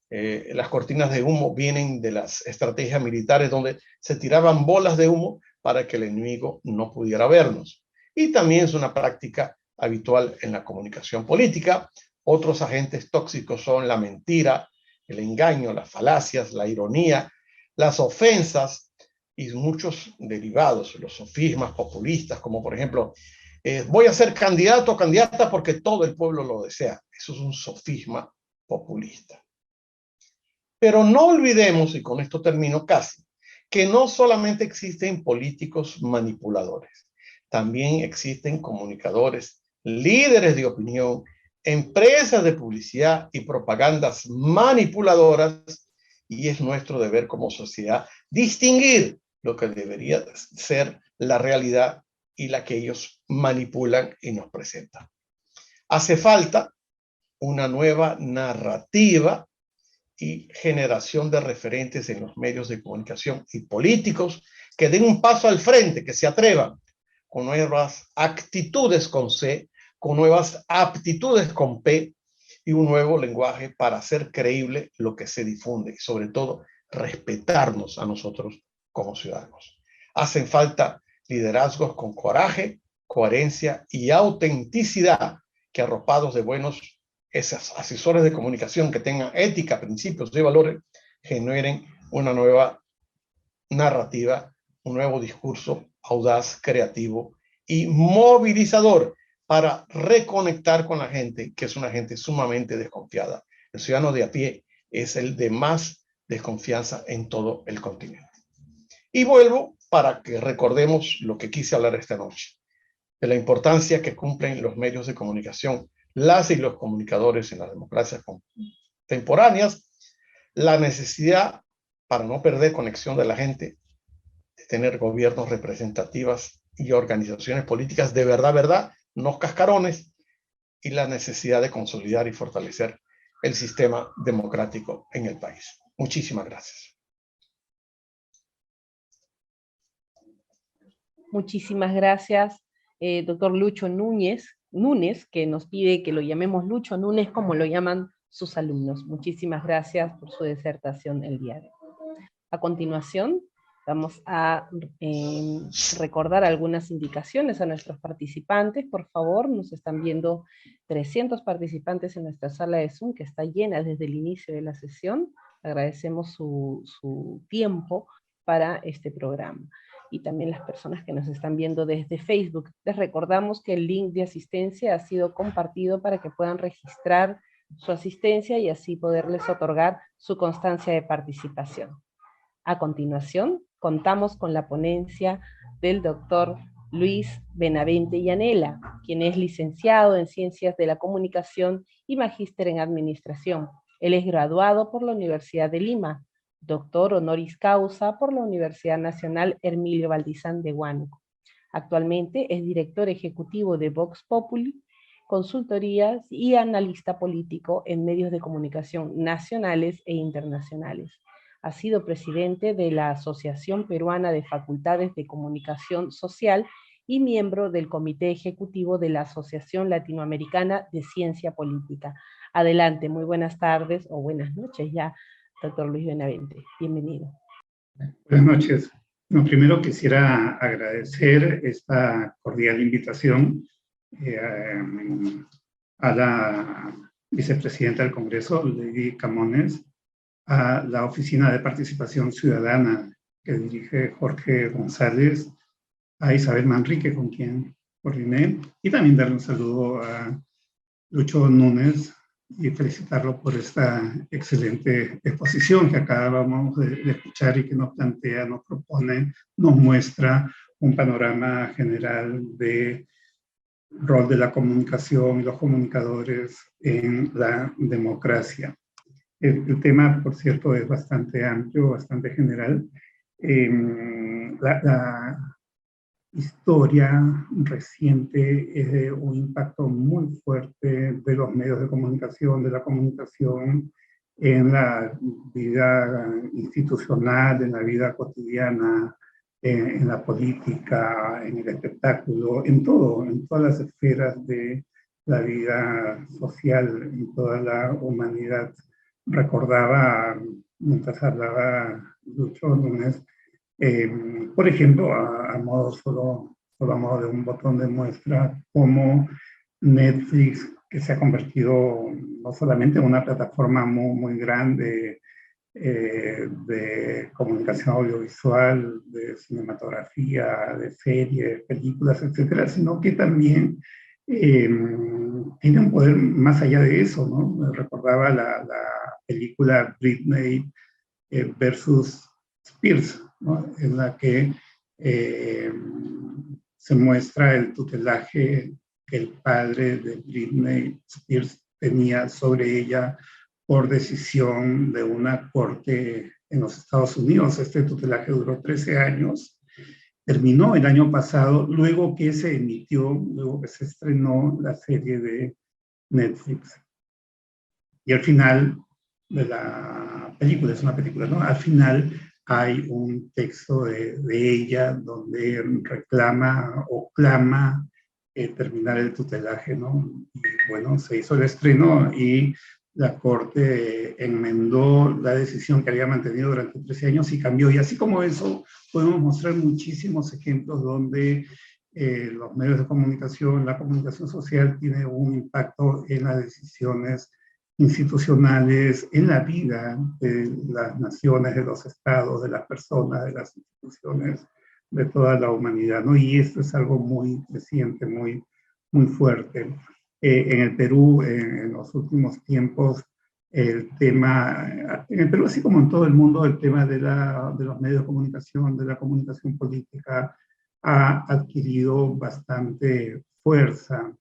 Las cortinas de humo vienen de las estrategias militares donde se tiraban bolas de humo para que el enemigo no pudiera vernos. Y también es una práctica habitual en la comunicación política. Otros agentes tóxicos son la mentira, el engaño, las falacias, la ironía, las ofensas y muchos derivados, los sofismas populistas, como por ejemplo, voy a ser candidato o candidata porque todo el pueblo lo desea. Eso es un sofisma populista. Pero no olvidemos, y con esto termino casi, que no solamente existen políticos manipuladores, también existen comunicadores, líderes de opinión, empresas de publicidad y propagandas manipuladoras, y es nuestro deber como sociedad distinguir lo que debería ser la realidad y la que ellos manipulan y nos presentan. Hace falta una nueva narrativa y generación de referentes en los medios de comunicación y políticos que den un paso al frente, que se atrevan con nuevas actitudes con C, con nuevas aptitudes con P y un nuevo lenguaje para hacer creíble lo que se difunde y sobre todo respetarnos a nosotros como ciudadanos. Hacen falta liderazgos con coraje, coherencia y autenticidad que arropados de buenos esos asesores de comunicación que tengan ética, principios y valores, generen una nueva narrativa, un nuevo discurso audaz, creativo y movilizador para reconectar con la gente, que es una gente sumamente desconfiada. El ciudadano de a pie es el de más desconfianza en todo el continente. Y vuelvo para que recordemos lo que quise hablar esta noche, de la importancia que cumplen los medios de comunicación, las y los comunicadores en las democracias contemporáneas, la necesidad para no perder conexión de la gente, de tener gobiernos representativas y organizaciones políticas de verdad, no cascarones, y la necesidad de consolidar y fortalecer el sistema democrático en el país. Muchísimas gracias. Muchísimas gracias, doctor Lucho Núñez, que nos pide que lo llamemos Lucho Núñez como lo llaman sus alumnos. Muchísimas gracias por su disertación el día de hoy. A continuación, vamos a recordar algunas indicaciones a nuestros participantes. Por favor, nos están viendo 300 participantes en nuestra sala de Zoom, que está llena desde el inicio de la sesión. Agradecemos su tiempo para este programa. Y también las personas que nos están viendo desde Facebook. Les recordamos que el link de asistencia ha sido compartido para que puedan registrar su asistencia y así poderles otorgar su constancia de participación. A continuación, contamos con la ponencia del doctor Luis Benavente Llanela, quien es licenciado en Ciencias de la Comunicación y magíster en Administración. Él es graduado por la Universidad de Lima, doctor honoris causa por la Universidad Nacional Hermilio Valdizán de Huánuco. Actualmente es director ejecutivo de Vox Populi, consultorías y analista político en medios de comunicación nacionales e internacionales. Ha sido presidente de la Asociación Peruana de Facultades de Comunicación Social y miembro del Comité Ejecutivo de la Asociación Latinoamericana de Ciencia Política. Adelante, muy buenas tardes o buenas noches ya, doctor Luis Benavente. Bienvenido. Buenas noches. No, primero quisiera agradecer esta cordial invitación a la vicepresidenta del Congreso, Lady Camones, a la Oficina de Participación Ciudadana que dirige Jorge González, a Isabel Manrique, con quien coordiné, y también darle un saludo a Lucho Núñez y felicitarlo por esta excelente exposición que acabamos de escuchar y que nos plantea, nos propone, nos muestra un panorama general del rol de la comunicación y los comunicadores en la democracia. El tema, por cierto, es bastante amplio, bastante general. La historia reciente es de un impacto muy fuerte de los medios de comunicación, de la comunicación en la vida institucional, en la vida cotidiana, en la política, en el espectáculo, en todo, en todas las esferas de la vida social, en toda la humanidad. Recordaba, mientras hablaba Lucho Núñez, por ejemplo, a modo solo a modo de un botón de muestra, cómo Netflix, que se ha convertido no solamente en una plataforma muy, muy grande de comunicación audiovisual, de cinematografía, de series, películas, etcétera, sino que también tiene un poder más allá de eso, ¿no? Recordaba la película Britney versus Spears, ¿no? En la que se muestra el tutelaje que el padre de Britney Spears tenía sobre ella por decisión de una corte en los Estados Unidos. Este tutelaje duró 13 años, terminó el año pasado, luego que se emitió, luego que se estrenó la serie de Netflix. Y al final de la película, es una película, ¿no? Al final hay un texto de ella donde reclama o clama terminar el tutelaje, ¿no? Y bueno, se hizo el estreno y la Corte enmendó la decisión que había mantenido durante 13 años y cambió. Y así como eso, podemos mostrar muchísimos ejemplos donde los medios de comunicación, la comunicación social tiene un impacto en las decisiones institucionales, en la vida de las naciones, de los estados, de las personas, de las instituciones, de toda la humanidad, ¿no? Y esto es algo muy reciente, muy, muy fuerte. En el Perú, en los últimos tiempos, el tema, en el Perú, así como en todo el mundo, el tema de los medios de comunicación, de la comunicación política, ha adquirido bastante fuerza.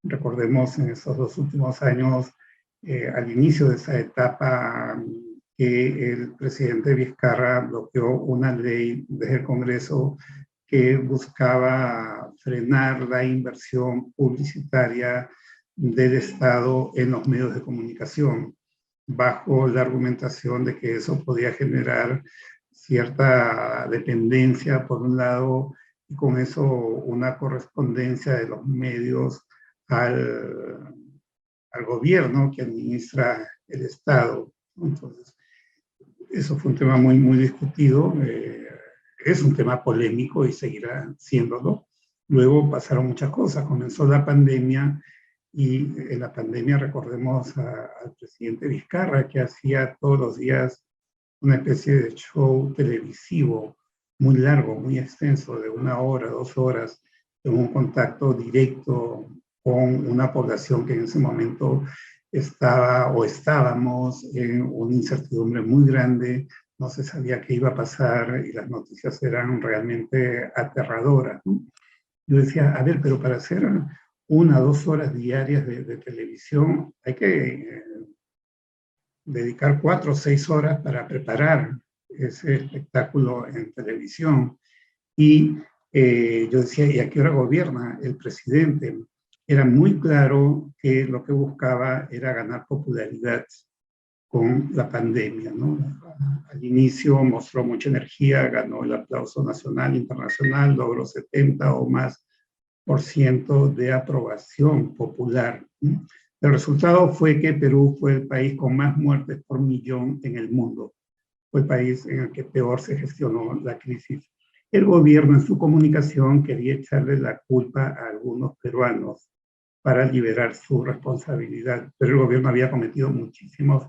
Recordemos en estos 2 últimos años, al inicio de esa etapa, que el presidente Vizcarra bloqueó una ley desde el Congreso que buscaba frenar la inversión publicitaria del Estado en los medios de comunicación, bajo la argumentación de que eso podía generar cierta dependencia, por un lado, y con eso una correspondencia de los medios al gobierno que administra el Estado. Entonces, eso fue un tema muy, muy discutido, es un tema polémico y seguirá siéndolo. Luego pasaron muchas cosas, comenzó la pandemia y en la pandemia recordemos al presidente Vizcarra, que hacía todos los días una especie de show televisivo muy largo, muy extenso, de 1 hora, 2 horas, en un contacto directo con una población que en ese momento estaba o estábamos en una incertidumbre muy grande, no se sabía qué iba a pasar y las noticias eran realmente aterradoras, ¿no? Yo decía, a ver, pero para hacer 1 o 2 horas diarias de televisión hay que dedicar 4 o 6 horas para preparar ese espectáculo en televisión. Y yo decía, ¿y a qué hora gobierna el presidente? Era muy claro que lo que buscaba era ganar popularidad con la pandemia, ¿no? Al inicio mostró mucha energía, ganó el aplauso nacional, internacional, logró 70 o más % de aprobación popular. El resultado fue que Perú fue el país con más muertes por millón en el mundo. Fue el país en el que peor se gestionó la crisis. El gobierno en su comunicación quería echarle la culpa a algunos peruanos para liberar su responsabilidad, pero el gobierno había cometido muchísimos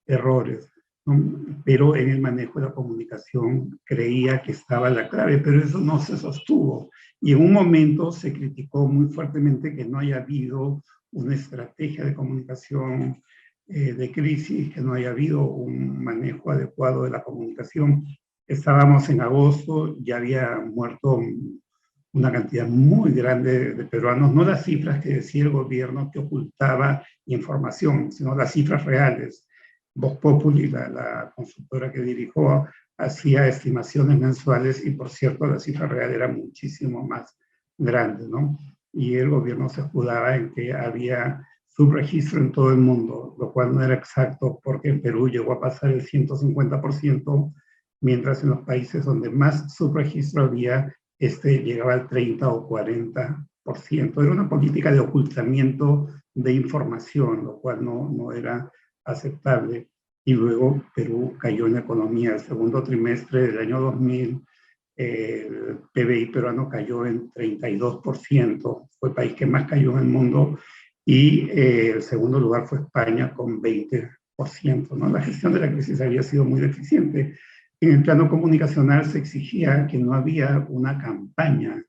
errores, ¿no? Pero en el manejo de la comunicación creía que estaba la clave, pero eso no se sostuvo. Y en un momento se criticó muy fuertemente que no haya habido una estrategia de comunicación de crisis, que no haya habido un manejo adecuado de la comunicación. Estábamos en agosto, ya había muerto una cantidad muy grande de peruanos, no las cifras que decía el gobierno que ocultaba información, sino las cifras reales. Vox Populi, la consultora que dirijo, hacía estimaciones mensuales y, por cierto, la cifra real era muchísimo más grande, ¿no? Y el gobierno se escudaba en que había subregistro en todo el mundo, lo cual no era exacto porque en Perú llegó a pasar el 150%, mientras en los países donde más subregistro había, llegaba al 30 o 40%. Era una política de ocultamiento de información, lo cual no era aceptable. Y luego Perú cayó en economía. El segundo trimestre del año 2000, el PBI peruano cayó en 32%, fue el país que más cayó en el mundo, y el segundo lugar fue España con 20%, ¿no? La gestión de la crisis había sido muy deficiente. En el plano comunicacional se exigía que no había una campaña.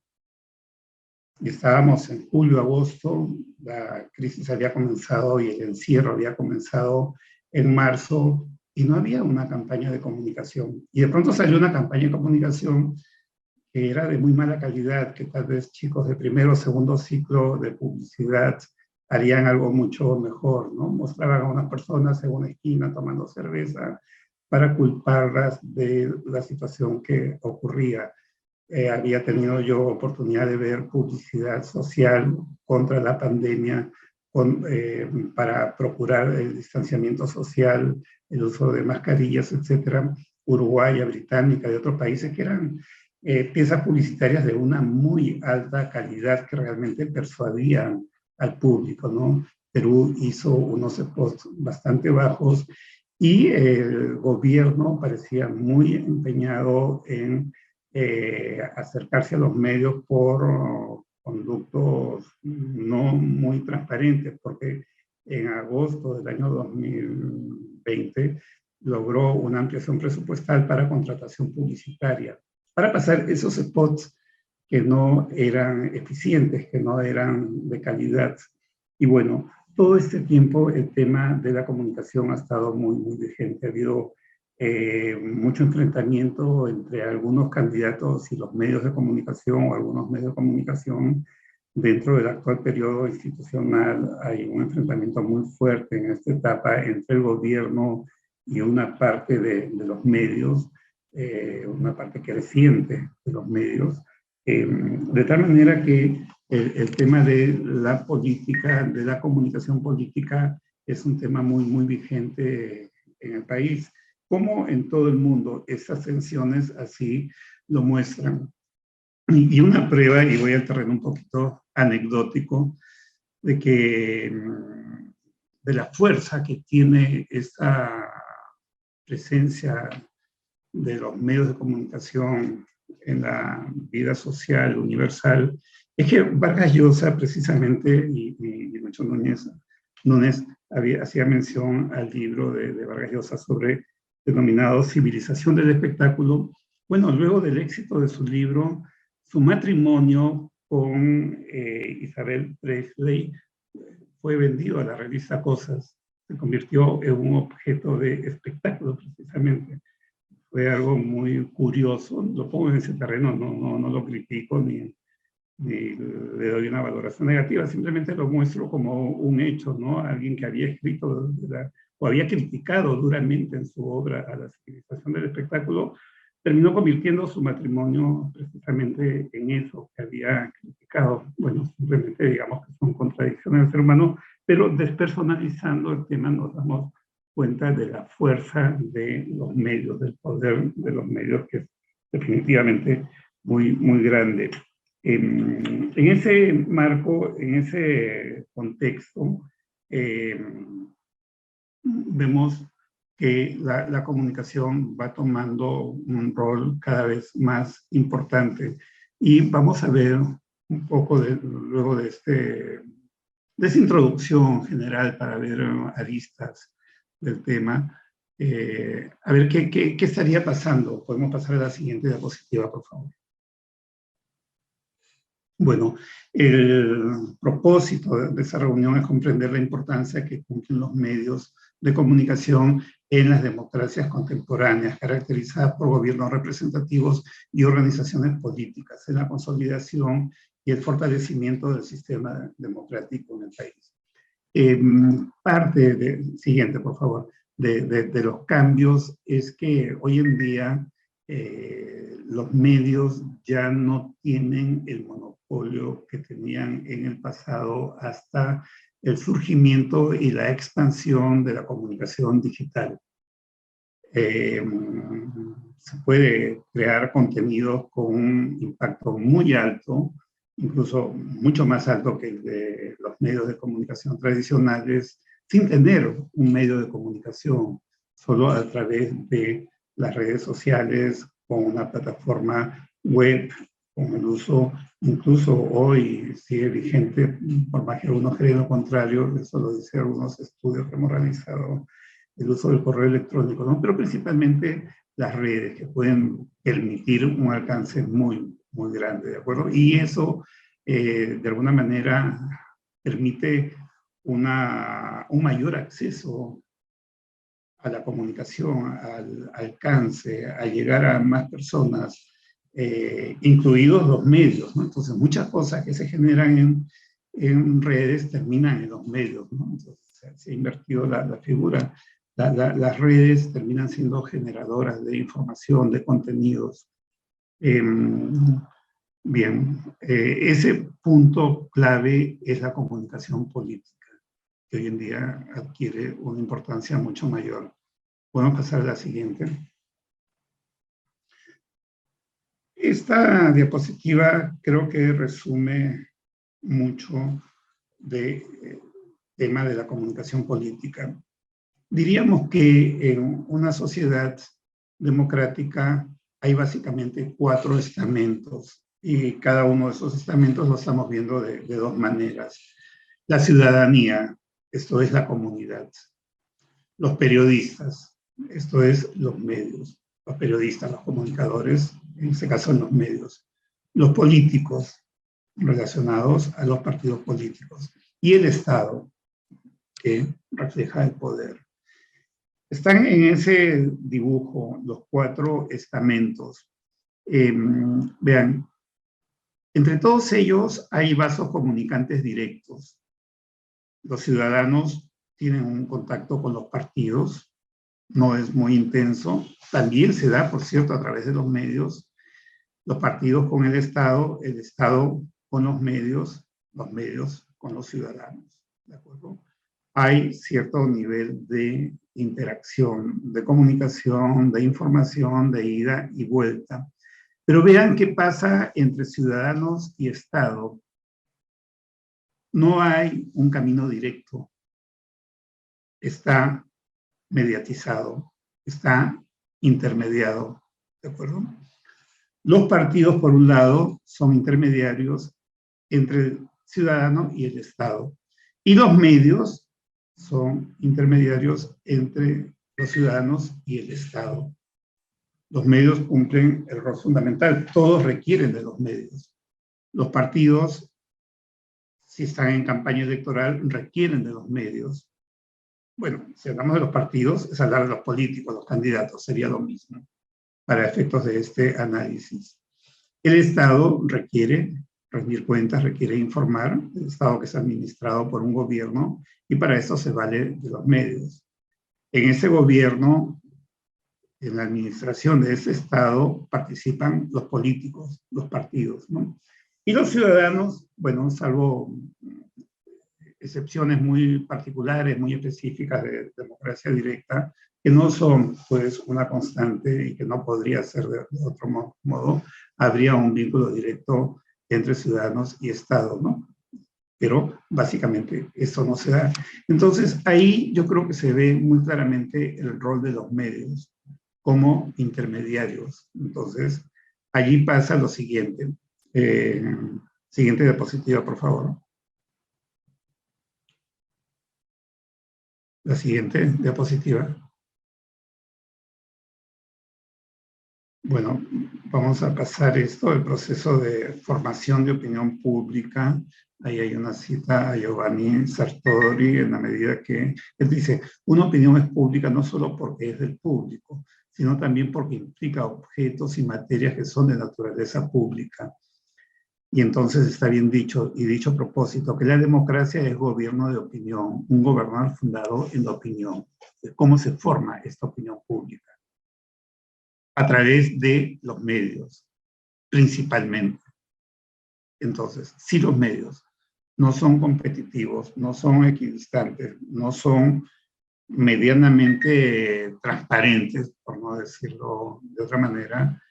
Estábamos en julio, agosto, la crisis había comenzado y el encierro había comenzado en marzo, y no había una campaña de comunicación. Y de pronto salió una campaña de comunicación que era de muy mala calidad, que tal vez chicos de primero o segundo ciclo de publicidad harían algo mucho mejor, ¿no? Mostraban a unas personas en una esquina tomando cerveza para culparlas de la situación que ocurría. Había tenido yo oportunidad de ver publicidad social contra la pandemia, para procurar el distanciamiento social, el uso de mascarillas, etcétera, uruguaya, británica, de otros países, que eran piezas publicitarias de una muy alta calidad que realmente persuadían al público, ¿no? Perú hizo unos spots bastante bajos y el gobierno parecía muy empeñado en acercarse a los medios por conductos no muy transparentes, porque en agosto del año 2020 logró una ampliación presupuestal para contratación publicitaria, para pasar esos spots que no eran eficientes, que no eran de calidad. Y bueno, todo este tiempo el tema de la comunicación ha estado muy, muy vigente. Ha habido mucho enfrentamiento entre algunos candidatos y los medios de comunicación, o algunos medios de comunicación. Dentro del actual periodo institucional hay un enfrentamiento muy fuerte en esta etapa entre el gobierno y una parte de los medios, una parte creciente de los medios, de tal manera que el tema de la política, de la comunicación política, es un tema muy, muy vigente en el país. Como en todo el mundo, estas tensiones así lo muestran. Y una prueba, y voy al terreno un poquito anecdótico, de que de la fuerza que tiene esta presencia de los medios de comunicación en la vida social universal, es que Vargas Llosa, precisamente, y Lucho Núñez hacía mención al libro de Vargas Llosa denominado Civilización del Espectáculo. Bueno, luego del éxito de su libro, su matrimonio con Isabel Presley fue vendido a la revista Cosas, se convirtió en un objeto de espectáculo precisamente. Fue algo muy curioso, lo pongo en ese terreno, no lo critico ni le doy una valoración negativa, simplemente lo muestro como un hecho, ¿no? Alguien que había escrito o había criticado duramente en su obra a la civilización del espectáculo, terminó convirtiendo su matrimonio precisamente en eso que había criticado. Bueno, simplemente digamos que son contradicciones del ser humano, pero despersonalizando el tema nos damos cuenta de la fuerza de los medios, del poder de los medios, que es definitivamente muy, muy grande. En ese marco, en ese contexto, vemos que la comunicación va tomando un rol cada vez más importante. Y vamos a ver un poco luego de esta introducción general para ver aristas del tema, a ver qué estaría pasando. Podemos pasar a la siguiente diapositiva, por favor. Bueno, el propósito de esa reunión es comprender la importancia que cumplen los medios de comunicación en las democracias contemporáneas, caracterizadas por gobiernos representativos y organizaciones políticas, en la consolidación y el fortalecimiento del sistema democrático en el país. Siguiente, por favor, de los cambios es que hoy en día los medios ya no tienen el monopolio que tenían en el pasado hasta el surgimiento y la expansión de la comunicación digital. Se puede crear contenido con un impacto muy alto, incluso mucho más alto que el de los medios de comunicación tradicionales, sin tener un medio de comunicación, solo a través de las redes sociales, con una plataforma web, con el uso, incluso hoy sigue vigente, por más que algunos creen lo contrario, eso lo dicen algunos estudios que hemos realizado, el uso del correo electrónico, ¿no? Pero principalmente las redes que pueden permitir un alcance muy, muy grande, ¿de acuerdo? Y eso, de alguna manera, permite un mayor acceso a la comunicación, al alcance, a llegar a más personas, incluidos los medios, ¿no? Entonces, muchas cosas que se generan en redes terminan en los medios, ¿no? Entonces, se ha invertido la figura. Las redes terminan siendo generadoras de información, de contenidos. Bien, ese punto clave es la comunicación política, que hoy en día adquiere una importancia mucho mayor. Podemos pasar a la siguiente. Esta diapositiva creo que resume mucho del tema de la comunicación política. Diríamos que en una sociedad democrática hay básicamente 4 estamentos y cada uno de esos estamentos lo estamos viendo de 2 maneras. La ciudadanía, esto es la comunidad. Los periodistas, esto es los medios. Los periodistas, los comunicadores, en este caso en los medios. Los políticos relacionados a los partidos políticos. Y el Estado, que refleja el poder. Están en ese dibujo los 4 estamentos. Vean, entre todos ellos hay vasos comunicantes directos. Los ciudadanos tienen un contacto con los partidos, no es muy intenso. También se da, por cierto, a través de los medios con el Estado con los medios con los ciudadanos. ¿De acuerdo? Hay cierto nivel de interacción, de comunicación, de información, de ida y vuelta. Pero vean qué pasa entre ciudadanos y Estado. No hay un camino directo. Está mediatizado, está intermediado. ¿De acuerdo? Los partidos, por un lado, son intermediarios entre el ciudadano y el Estado. Y los medios son intermediarios entre los ciudadanos y el Estado. Los medios cumplen el rol fundamental. Todos requieren de los medios. Los partidos, si están en campaña electoral, requieren de los medios. Bueno, si hablamos de los partidos, es hablar de los políticos, los candidatos, sería lo mismo, para efectos de este análisis. El Estado requiere rendir cuentas, requiere informar, el Estado que es administrado por un gobierno, y para eso se vale de los medios. En ese gobierno, en la administración de ese Estado, participan los políticos, los partidos, ¿no? Y los ciudadanos, bueno, salvo excepciones muy particulares, muy específicas de democracia directa, que no son, pues, una constante y que no podría ser de otro modo, habría un vínculo directo entre ciudadanos y Estado, ¿no? Pero básicamente eso no se da. Entonces ahí yo creo que se ve muy claramente el rol de los medios como intermediarios. Entonces allí pasa lo siguiente. Siguiente diapositiva, por favor. La siguiente diapositiva. Bueno, vamos a pasar esto, el proceso de formación de opinión pública. Ahí hay una cita a Giovanni Sartori, en la medida que él dice, una opinión es pública no solo porque es del público, sino también porque implica objetos y materias que son de naturaleza pública. Y entonces está bien dicho, y dicho a propósito, que la democracia es gobierno de opinión, un gobernante fundado en la opinión. ¿Cómo se forma esta opinión pública? a través de los medios, principalmente. Entonces, si los medios no son competitivos, no son equidistantes, no son medianamente transparentes, por no decirlo de otra manera,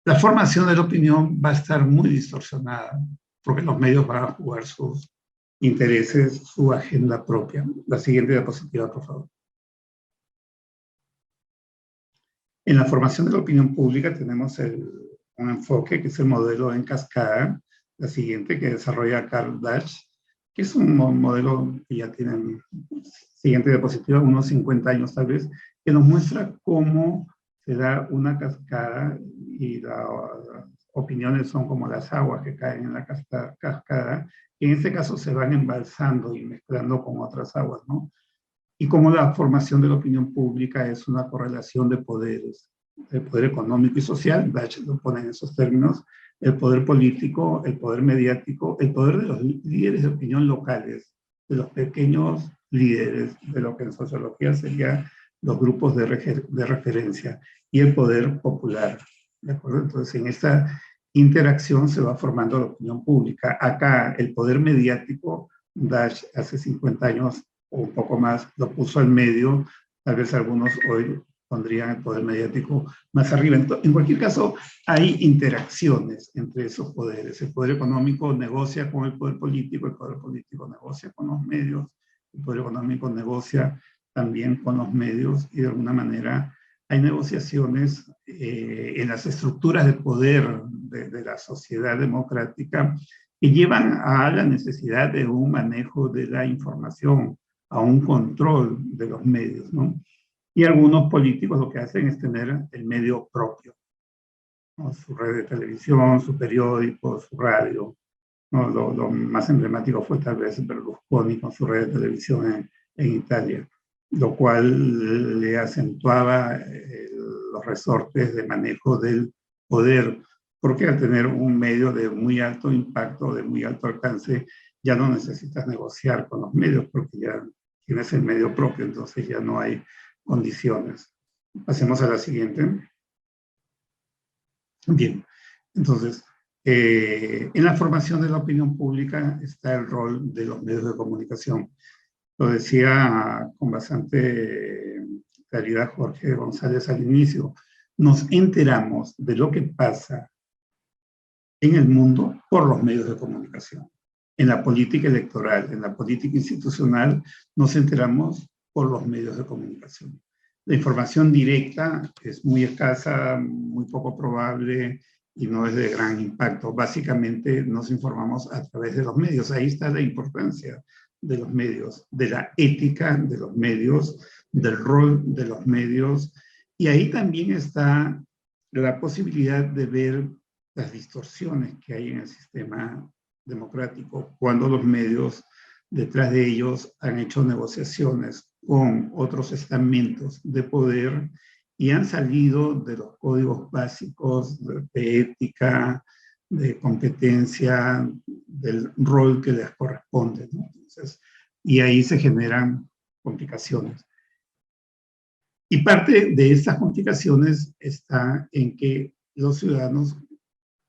la formación de la opinión va a estar muy distorsionada, porque los medios van a jugar sus intereses, su agenda propia. La siguiente diapositiva, por favor. En la formación de la opinión pública tenemos un enfoque que es el modelo en cascada, la siguiente que desarrolla Carl Dach, que es un modelo que ya tiene, siguiente diapositiva, unos 50 años tal vez, que nos muestra cómo se da una cascada y las opiniones son como las aguas que caen en la cascada, y en este caso se van embalsando y mezclando con otras aguas, ¿no? Y cómo la formación de la opinión pública es una correlación de poderes, el poder económico y social, Dach lo pone en esos términos, el poder político, el poder mediático, el poder de los líderes de opinión locales, de los pequeños líderes, de lo que en sociología sería los grupos de referencia, y el poder popular, ¿de acuerdo? Entonces, en esta interacción se va formando la opinión pública. Acá, el poder mediático, Dach hace 50 años o un poco más, lo puso al medio, tal vez algunos hoy pondrían el poder mediático más arriba. En cualquier caso, hay interacciones entre esos poderes. El poder económico negocia con el poder político negocia con los medios, el poder económico negocia también con los medios, y de alguna manera hay negociaciones en las estructuras de poder de la sociedad democrática que llevan a la necesidad de un manejo de la información, a un control de los medios, ¿no? Y algunos políticos lo que hacen es tener el medio propio, ¿no? Su red de televisión, su periódico, su radio, ¿no? Lo más emblemático fue tal vez Berlusconi con su red de televisión en Italia, lo cual le acentuaba los resortes de manejo del poder, porque al tener un medio de muy alto impacto, de muy alto alcance, ya no necesitas negociar con los medios, porque ya tienes el medio propio, entonces ya no hay condiciones. Pasemos a la siguiente. Bien, entonces, en la formación de la opinión pública está el rol de los medios de comunicación. Lo decía con bastante claridad Jorge González al inicio. Nos enteramos de lo que pasa en el mundo por los medios de comunicación. En la política electoral, en la política institucional, nos enteramos por los medios de comunicación. La información directa es muy escasa, muy poco probable y no es de gran impacto. Básicamente nos informamos a través de los medios. Ahí está la importancia de los medios, de la ética de los medios, del rol de los medios. Y ahí también está la posibilidad de ver las distorsiones que hay en el sistema democrático, cuando los medios, detrás de ellos, han hecho negociaciones con otros estamentos de poder y han salido de los códigos básicos de ética, de competencia, del rol que les corresponde, ¿no? Entonces, y ahí se generan complicaciones. Y parte de estas complicaciones está en que los ciudadanos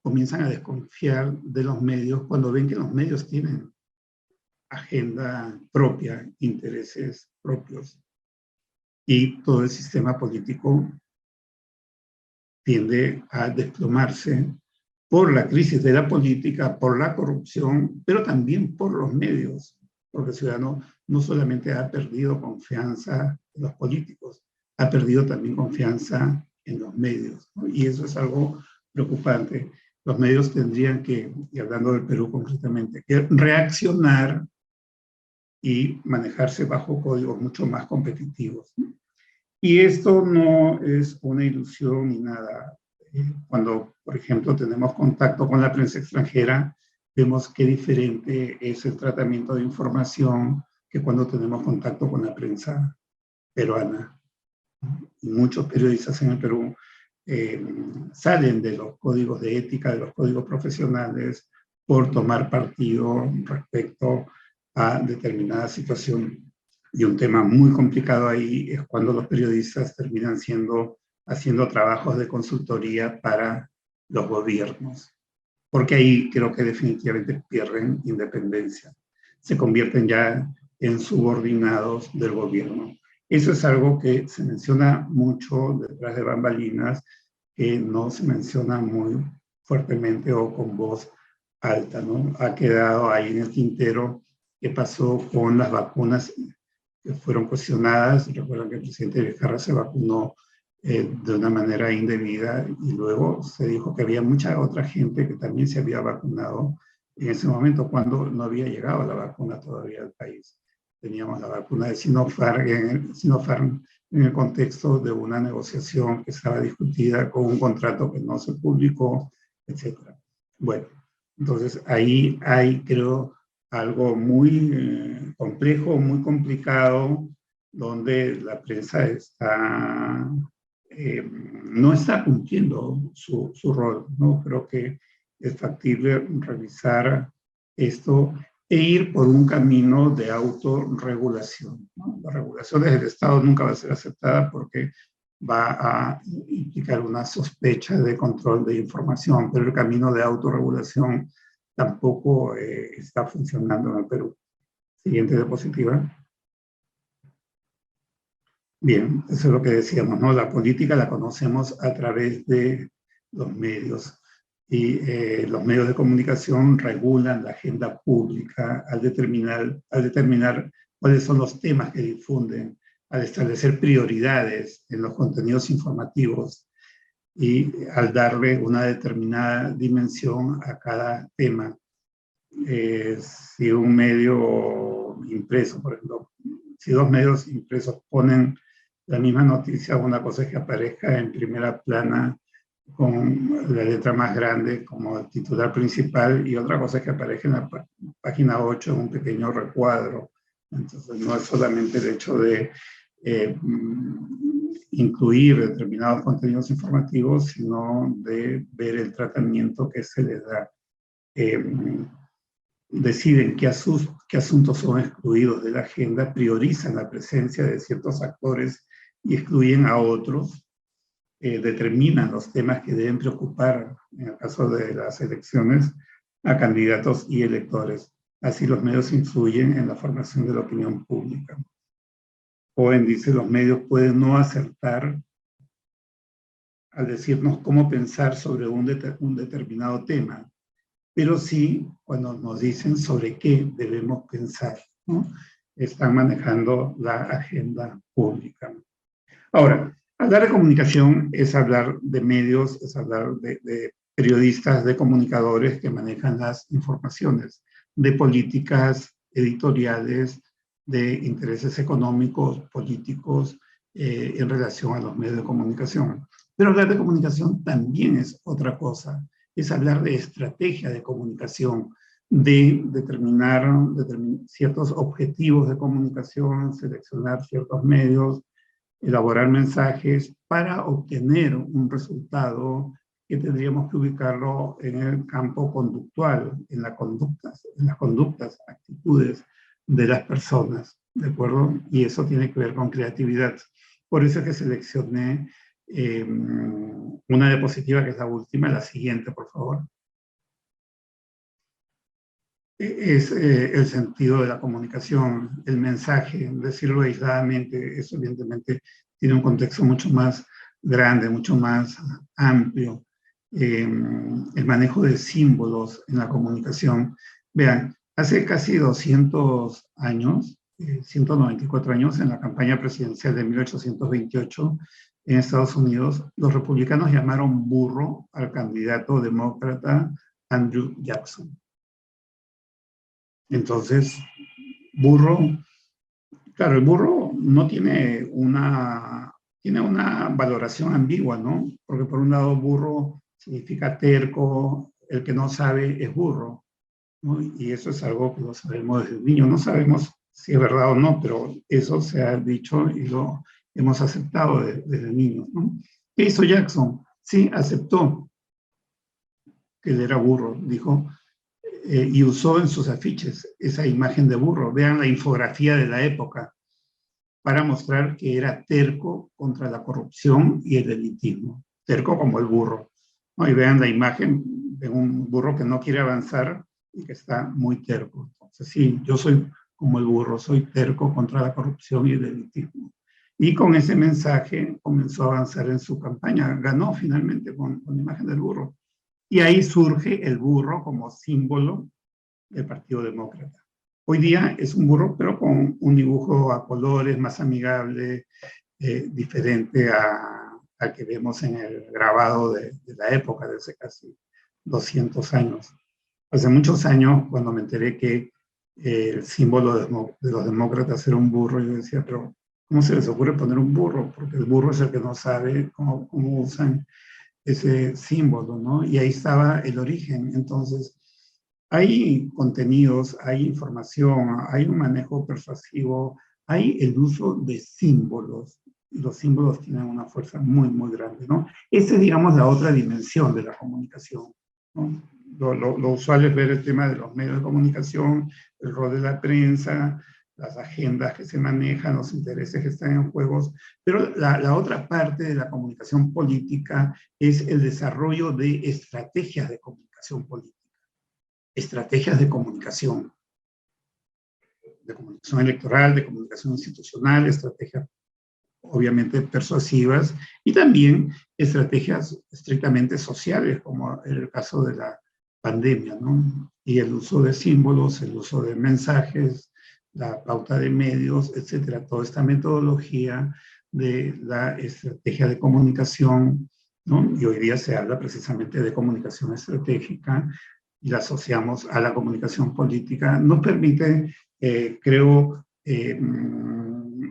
comienzan a desconfiar de los medios cuando ven que los medios tienen agenda propia, intereses propios, y todo el sistema político tiende a desplomarse por la crisis de la política, por la corrupción, pero también por los medios, porque el ciudadano no solamente ha perdido confianza en los políticos, ha perdido también confianza en los medios, ¿no? Y eso es algo preocupante. Los medios tendrían que, y hablando del Perú concretamente, que reaccionar y manejarse bajo códigos mucho más competitivos, ¿no? Y esto no es una ilusión ni nada. Cuando, por ejemplo, tenemos contacto con la prensa extranjera, vemos qué diferente es el tratamiento de información que cuando tenemos contacto con la prensa peruana. Y muchos periodistas en el Perú salen de los códigos de ética, de los códigos profesionales, por tomar partido respecto a determinada situación. Y un tema muy complicado ahí es cuando los periodistas terminan siendo haciendo trabajos de consultoría para los gobiernos, porque ahí creo que definitivamente pierden independencia, se convierten ya en subordinados del gobierno. Eso es algo que se menciona mucho detrás de bambalinas, que no se menciona muy fuertemente o con voz alta, ¿no? Ha quedado ahí en el tintero qué pasó con las vacunas que fueron cuestionadas. Recuerdan que el presidente Vizcarra se vacunó de una manera indebida y luego se dijo que había mucha otra gente que también se había vacunado en ese momento, cuando no había llegado la vacuna todavía al país. Teníamos la vacuna de Sinopharm en el contexto de una negociación que estaba discutida con un contrato que no se publicó, etc. Bueno, entonces ahí hay, creo, algo muy complejo, muy complicado, donde la prensa está, no está cumpliendo su rol, ¿no? Creo que es factible revisar esto e ir por un camino de autorregulación, ¿no? La regulación desde el Estado nunca va a ser aceptada porque va a implicar una sospecha de control de información, pero el camino de autorregulación tampoco está funcionando en el Perú. Siguiente diapositiva. Bien, eso es lo que decíamos, ¿no? La política la conocemos a través de los medios y los medios de comunicación regulan la agenda pública al determinar cuáles son los temas que difunden, al establecer prioridades en los contenidos informativos y al darle una determinada dimensión a cada tema. Si un medio impreso, por ejemplo, si dos medios impresos ponen la misma noticia, una cosa es que aparezca en primera plana con la letra más grande como el titular principal y otra cosa es que aparezca en la página 8 en un pequeño recuadro. Entonces no es solamente el hecho de incluir determinados contenidos informativos, sino de ver el tratamiento que se le da. Deciden qué asuntos son excluidos de la agenda, priorizan la presencia de ciertos actores y excluyen a otros, determinan los temas que deben preocupar, en el caso de las elecciones, a candidatos y electores. Así los medios influyen en la formación de la opinión pública. Owen dice, los medios pueden no acertar al decirnos cómo pensar sobre un determinado tema, pero sí cuando nos dicen sobre qué debemos pensar, ¿no? Están manejando la agenda pública. Ahora, hablar de comunicación es hablar de medios, es hablar de periodistas, de comunicadores que manejan las informaciones, de políticas editoriales, de intereses económicos, políticos, en relación a los medios de comunicación. Pero hablar de comunicación también es otra cosa. Es hablar de estrategia de comunicación, de determinar ciertos objetivos de comunicación, seleccionar ciertos medios, elaborar mensajes para obtener un resultado que tendríamos que ubicarlo en el campo conductual, en las conductas, actitudes de las personas, ¿de acuerdo? Y eso tiene que ver con creatividad. Por eso es que seleccioné una diapositiva que es la última, la siguiente, por favor. Es el sentido de la comunicación, el mensaje, decirlo aisladamente, eso evidentemente tiene un contexto mucho más grande, mucho más amplio. El manejo de símbolos en la comunicación. Vean, hace casi 200 años, 194 años, en la campaña presidencial de 1828 en Estados Unidos, los republicanos llamaron burro al candidato demócrata Andrew Jackson. Entonces, burro, claro, el burro no tiene una valoración ambigua, ¿no? Porque por un lado burro significa terco, el que no sabe es burro, ¿no? Y eso es algo que lo sabemos desde niño. No sabemos si es verdad o no, pero eso se ha dicho y lo hemos aceptado desde niños, ¿no? ¿Qué hizo Jackson? Sí, aceptó que él era burro, dijo, y usó en sus afiches esa imagen de burro. Vean la infografía de la época. para mostrar que era terco contra la corrupción y el elitismo. Terco como el burro, ¿no? Y vean la imagen de un burro que no quiere avanzar y que está muy terco. Entonces, sí, yo soy como el burro, soy terco contra la corrupción y el elitismo. Y con ese mensaje comenzó a avanzar en su campaña. Ganó finalmente con la imagen del burro. Y ahí surge el burro como símbolo del Partido Demócrata. Hoy día es un burro, pero con un dibujo a colores más amigable, diferente al que vemos en el grabado de la época, de hace casi 200 años. Hace muchos años, cuando me enteré que el símbolo de los demócratas era un burro, yo decía, pero ¿cómo se les ocurre poner un burro? Porque el burro es el que no sabe cómo usan ese símbolo, ¿no? Y ahí estaba el origen. Entonces, hay contenidos, hay información, hay un manejo persuasivo, hay el uso de símbolos, y los símbolos tienen una fuerza muy, muy grande, ¿no? Esa es, digamos, la otra dimensión de la comunicación, ¿no? Lo usual es ver el tema de los medios de comunicación, el rol de la prensa, las agendas que se manejan, los intereses que están en juego, pero la otra parte de la comunicación política es el desarrollo de estrategias de comunicación política. Estrategias de comunicación electoral, de comunicación institucional, estrategias obviamente persuasivas y también estrategias estrictamente sociales, como en el caso de la pandemia, ¿no? Y el uso de símbolos, el uso de mensajes, la pauta de medios, etcétera. Toda esta metodología de la estrategia de comunicación, ¿no? Y hoy día se habla precisamente de comunicación estratégica, y la asociamos a la comunicación política, nos permite, creo,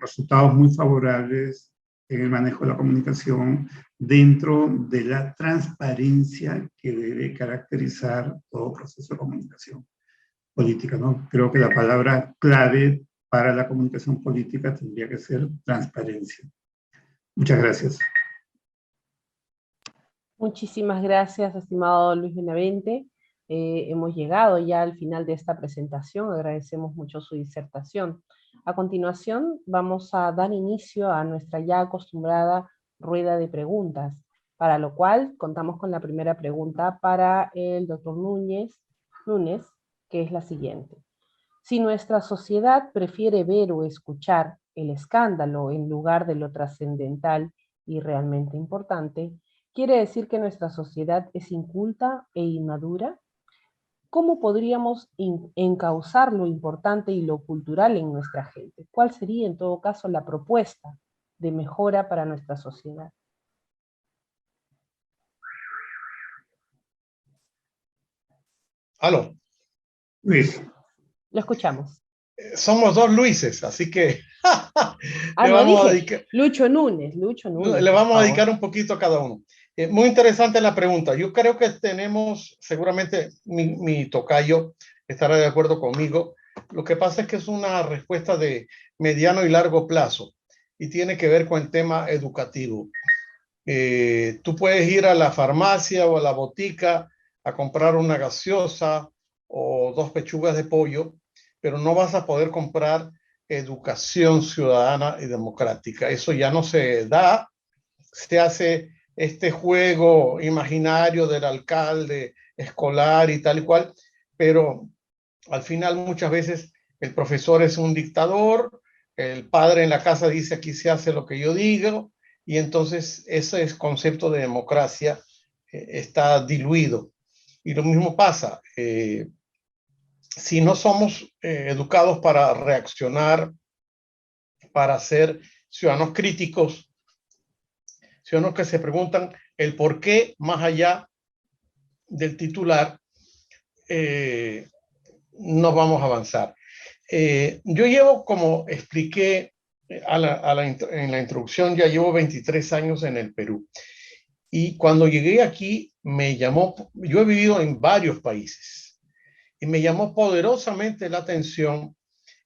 resultados muy favorables en el manejo de la comunicación dentro de la transparencia que debe caracterizar todo proceso de comunicación política, ¿no? Creo que la palabra clave para la comunicación política tendría que ser transparencia. Muchas gracias. Muchísimas gracias, estimado Luis Benavente. Hemos llegado ya al final de esta presentación, agradecemos mucho su disertación. A continuación vamos a dar inicio a nuestra ya acostumbrada rueda de preguntas, para lo cual contamos con la primera pregunta para el doctor Núñez, que es la siguiente. Si nuestra sociedad prefiere ver o escuchar el escándalo en lugar de lo trascendental y realmente importante, ¿quiere decir que nuestra sociedad es inculta e inmadura? ¿Cómo podríamos encauzar lo importante y lo cultural en nuestra gente? ¿Cuál sería, en todo caso, la propuesta de mejora para nuestra sociedad? Aló. Luis. Lo escuchamos. Somos dos Luises, así que Ah, no dije, Lucho Núñez. Le vamos a dedicar un poquito a cada uno. Muy interesante la pregunta. Yo creo que tenemos, seguramente mi tocayo estará de acuerdo conmigo. Lo que pasa es que es una respuesta de mediano y largo plazo y tiene que ver con el tema educativo. Tú puedes ir a la farmacia o a la botica a comprar una gaseosa o 2 pechugas de pollo, pero no vas a poder comprar educación ciudadana y democrática. Eso ya no se da. Se hace este juego imaginario del alcalde escolar y tal y cual, pero al final muchas veces el profesor es un dictador, el padre en la casa dice aquí se hace lo que yo digo, y entonces ese concepto de democracia está diluido. Y lo mismo pasa, si no somos educados para reaccionar, para ser ciudadanos críticos, ciudadanos que se preguntan el por qué más allá del titular, no vamos a avanzar. Yo llevo, como expliqué en la introducción, ya llevo 23 años en el Perú. Y cuando llegué aquí, yo he vivido en varios países, y me llamó poderosamente la atención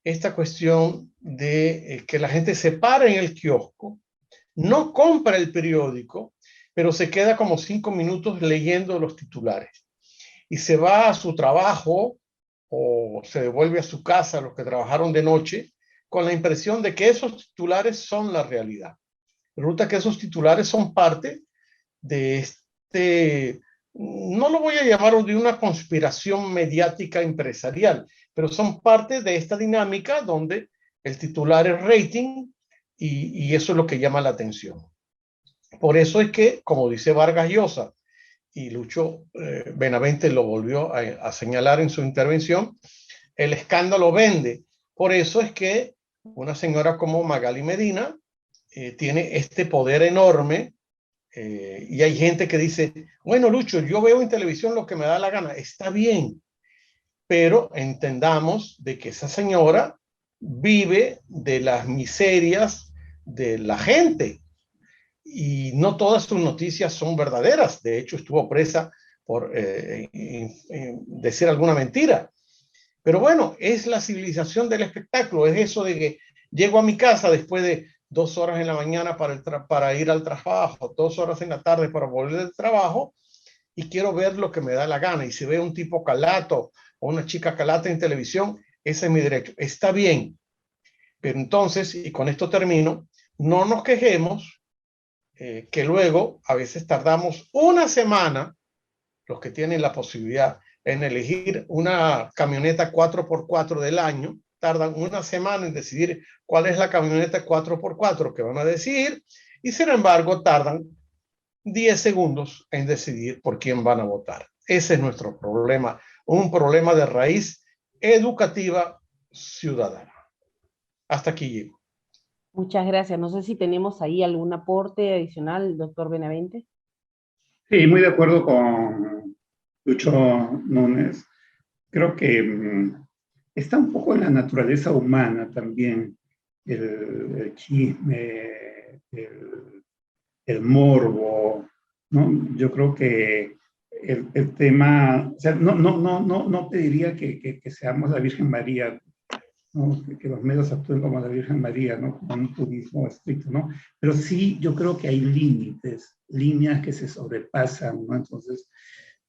esta cuestión de que la gente se para en el kiosco, no compra el periódico, pero se queda como 5 minutos leyendo los titulares y se va a su trabajo o se devuelve a su casa los que trabajaron de noche con la impresión de que esos titulares son la realidad. Resulta que esos titulares son parte de este, no lo voy a llamar de una conspiración mediática empresarial, pero son parte de esta dinámica donde el titular es rating y eso es lo que llama la atención. Por eso es que, como dice Vargas Llosa, y Lucho Benavente lo volvió a señalar en su intervención, el escándalo vende. Por eso es que una señora como Magali Medina tiene este poder enorme y hay gente que dice, bueno, Lucho, yo veo en televisión lo que me da la gana. Está bien, pero entendamos de que esa señora vive de las miserias de la gente y no todas sus noticias son verdaderas. De hecho, estuvo presa por decir alguna mentira. Pero bueno, es la civilización del espectáculo, es eso de que llego a mi casa después de 2 horas en la mañana para ir al trabajo, 2 horas en la tarde para volver del trabajo y quiero ver lo que me da la gana. Y si veo un tipo calato o una chica calata en televisión, ese es mi derecho. Está bien. Pero entonces, y con esto termino, no nos quejemos que luego a veces tardamos una semana, los que tienen la posibilidad, en elegir una camioneta 4x4 del año, tardan una semana en decidir cuál es la camioneta 4x4 que van a decidir y sin embargo tardan 10 segundos en decidir por quién van a votar. Ese es nuestro problema, un problema de raíz educativa ciudadana. Hasta aquí llego. Muchas gracias. No sé si tenemos ahí algún aporte adicional, doctor Benavente. Sí, muy de acuerdo con Lucho Núñez. Creo que está un poco en la naturaleza humana también el chisme, el morbo, ¿no? Yo creo que el tema, o sea, no pediría que seamos la Virgen María, ¿no? Que los medios actúen como la Virgen María, ¿no? Como un turismo estricto, ¿no? Pero sí, yo creo que hay límites, líneas que se sobrepasan, ¿no? Entonces,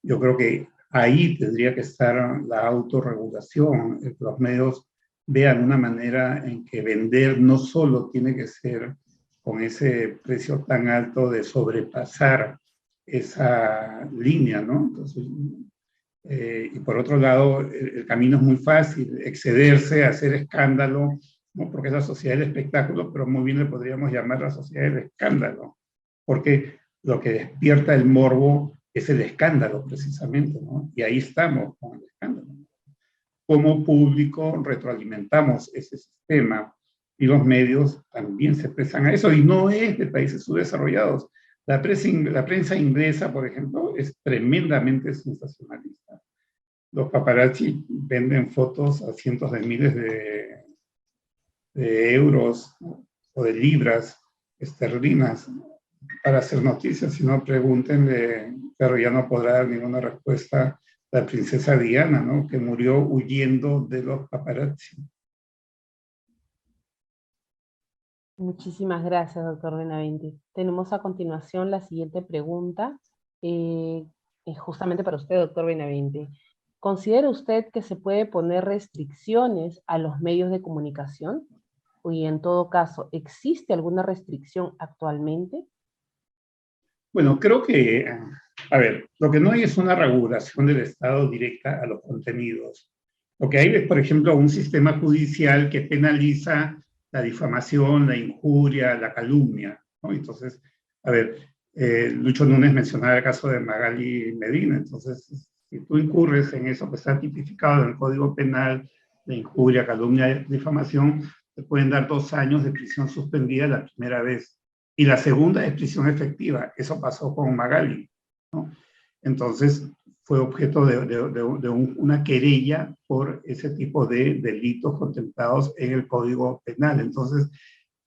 yo creo que ahí tendría que estar la autorregulación, que los medios vean una manera en que vender no solo tiene que ser con ese precio tan alto de sobrepasar esa línea, ¿no? Entonces, y por otro lado, el camino es muy fácil, excederse, hacer escándalo, ¿no? Porque es la sociedad del espectáculo, pero muy bien le podríamos llamar la sociedad del escándalo, porque lo que despierta el morbo es el escándalo precisamente, ¿no? Y ahí estamos con el escándalo. Como público retroalimentamos ese sistema y los medios también se prestan a eso, y no es de países subdesarrollados. La prensa inglesa, por ejemplo, es tremendamente sensacionalista. Los paparazzi venden fotos a cientos de miles de euros o de libras esterlinas para hacer noticias. Si no, pregúntenle, pero ya no podrá dar ninguna respuesta la princesa Diana, ¿no? Que murió huyendo de los paparazzi. Muchísimas gracias, doctor Benavente. Tenemos a continuación la siguiente pregunta, es justamente para usted, doctor Benavente. ¿Considera usted que se puede poner restricciones a los medios de comunicación? Y en todo caso, ¿existe alguna restricción actualmente? Bueno, creo que, a ver, lo que no hay es una regulación del Estado directa a los contenidos. Lo que hay es, por ejemplo, un sistema judicial que penaliza la difamación, la injuria, la calumnia, ¿no? Entonces, a ver, Lucho Núñez mencionaba el caso de Magali Medina. Entonces, si tú incurres en eso que está tipificado en el Código Penal, de injuria, calumnia, difamación, te pueden dar 2 años de prisión suspendida la primera vez. Y la segunda es prisión efectiva. Eso pasó con Magali, ¿no? Entonces, fue objeto de una querella por ese tipo de delitos contemplados en el Código Penal. Entonces,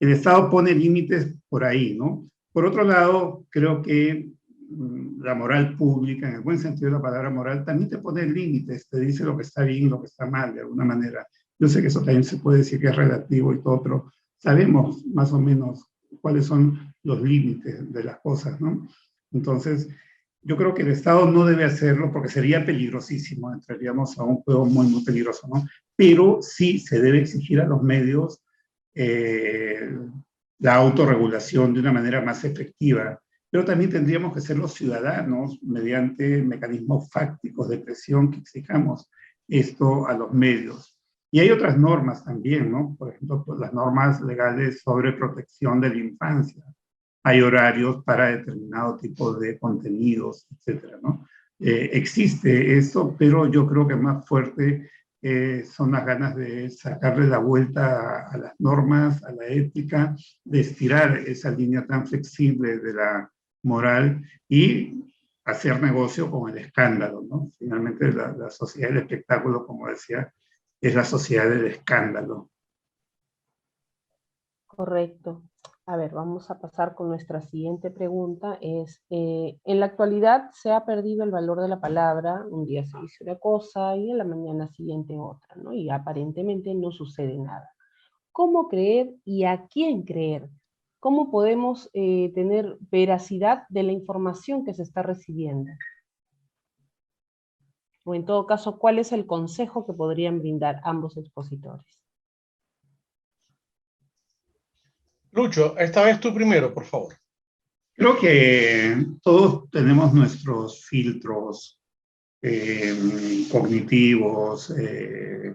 el Estado pone límites por ahí, ¿no? Por otro lado, creo que la moral pública, en el buen sentido de la palabra moral, también te pone límites, te dice lo que está bien, lo que está mal, de alguna manera. Yo sé que eso también se puede decir que es relativo y todo, pero sabemos más o menos cuáles son los límites de las cosas, ¿no? Entonces, yo creo que el Estado no debe hacerlo porque sería peligrosísimo, entraríamos a un juego muy, muy peligroso, ¿no? Pero sí se debe exigir a los medios la autorregulación de una manera más efectiva, pero también tendríamos que ser los ciudadanos mediante mecanismos fácticos de presión que exijamos esto a los medios. Y hay otras normas también, ¿no? Por ejemplo, pues, las normas legales sobre protección de la infancia. Hay horarios para determinado tipo de contenidos, etcétera, ¿no? Existe eso, pero yo creo que más fuerte son las ganas de sacarle la vuelta a las normas, a la ética, de estirar esa línea tan flexible de la moral y hacer negocio con el escándalo, ¿no? Finalmente la sociedad del espectáculo, como decía, es la sociedad del escándalo. Correcto. A ver, vamos a pasar con nuestra siguiente pregunta. En la actualidad se ha perdido el valor de la palabra. Un día se dice una cosa y en la mañana siguiente otra, ¿no? Y aparentemente no sucede nada. ¿Cómo creer y a quién creer? ¿Cómo podemos tener veracidad de la información que se está recibiendo? O en todo caso, ¿cuál es el consejo que podrían brindar ambos expositores? Lucho, esta vez tú primero, por favor. Creo que todos tenemos nuestros filtros cognitivos,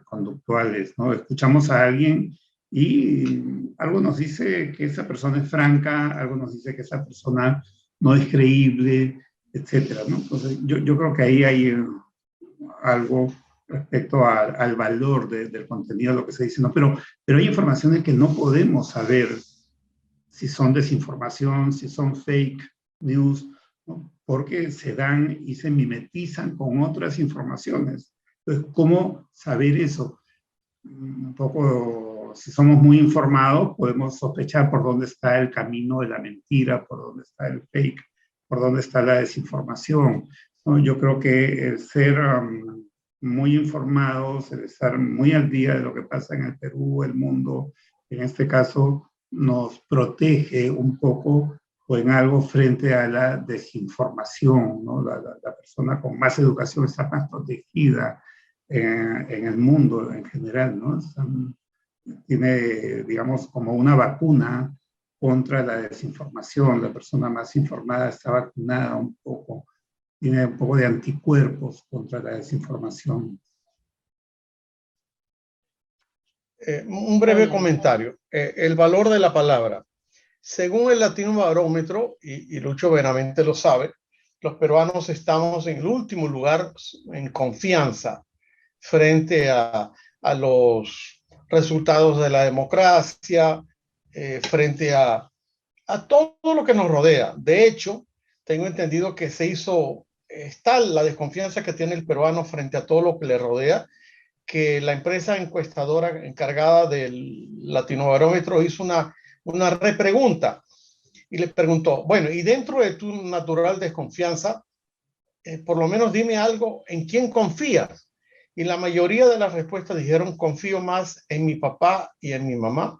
conductuales, ¿no? Escuchamos a alguien y algo nos dice que esa persona es franca, algo nos dice que esa persona no es creíble, etcétera, ¿no? Entonces, yo creo que ahí hay algo respecto al valor del contenido de lo que se dice, ¿no? Pero hay informaciones que no podemos saber si son desinformación, si son fake news, ¿no? Porque se dan y se mimetizan con otras informaciones. Entonces, ¿cómo saber eso? Un poco, si somos muy informados, podemos sospechar por dónde está el camino de la mentira, por dónde está el fake, por dónde está la desinformación, ¿no? Yo creo que el ser muy informados, el estar muy al día de lo que pasa en el Perú, el mundo, en este caso, nos protege un poco o en algo frente a la desinformación, ¿no? La persona con más educación está más protegida en el mundo en general, ¿no? Tiene, digamos, como una vacuna contra la desinformación. La persona más informada está vacunada un poco, tiene un poco de anticuerpos contra la desinformación. Un breve comentario. El valor de la palabra. Según el Latino Barómetro, y Lucho veramente lo sabe, los peruanos estamos en el último lugar en confianza frente a los resultados de la democracia, frente a todo lo que nos rodea. De hecho, tengo entendido que es tal la desconfianza que tiene el peruano frente a todo lo que le rodea, que la empresa encuestadora encargada del Latinobarómetro hizo una repregunta y le preguntó, bueno, y dentro de tu natural desconfianza, por lo menos dime algo en quién confías. Y la mayoría de las respuestas dijeron, confío más en mi papá y en mi mamá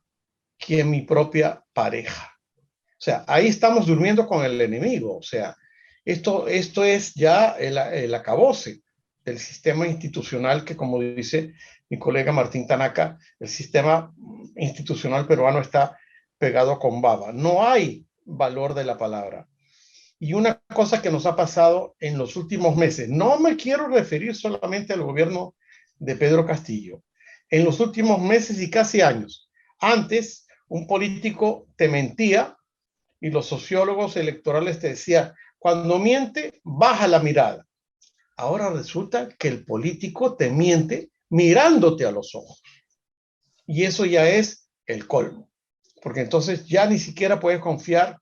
que en mi propia pareja. O sea, ahí estamos durmiendo con el enemigo. O sea, esto es ya el acabose del sistema institucional que, como dice mi colega Martín Tanaka, el sistema institucional peruano está pegado con baba. No hay valor de la palabra. Y una cosa que nos ha pasado en los últimos meses, no me quiero referir solamente al gobierno de Pedro Castillo, en los últimos meses y casi años. Antes, un político te mentía y los sociólogos electorales te decían, cuando miente, baja la mirada. Ahora resulta que el político te miente mirándote a los ojos. Y eso ya es el colmo, porque entonces ya ni siquiera puedes confiar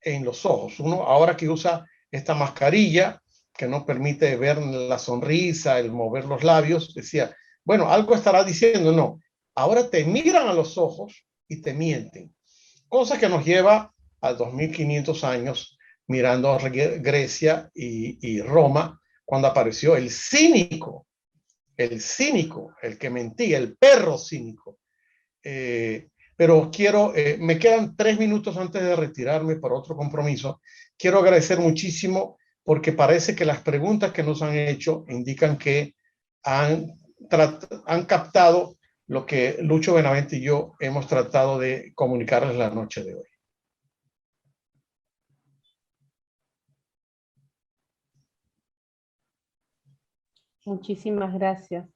en los ojos. Uno ahora que usa esta mascarilla que no permite ver la sonrisa, el mover los labios, decía, bueno, algo estará diciendo. No, ahora te miran a los ojos y te mienten. Cosa que nos lleva a 2500 años mirando a Grecia y Roma, cuando apareció el cínico, el que mentía, el perro cínico. Pero me quedan 3 minutos antes de retirarme para otro compromiso. Quiero agradecer muchísimo porque parece que las preguntas que nos han hecho indican que han captado lo que Lucho Benavente y yo hemos tratado de comunicarles la noche de hoy. Muchísimas gracias.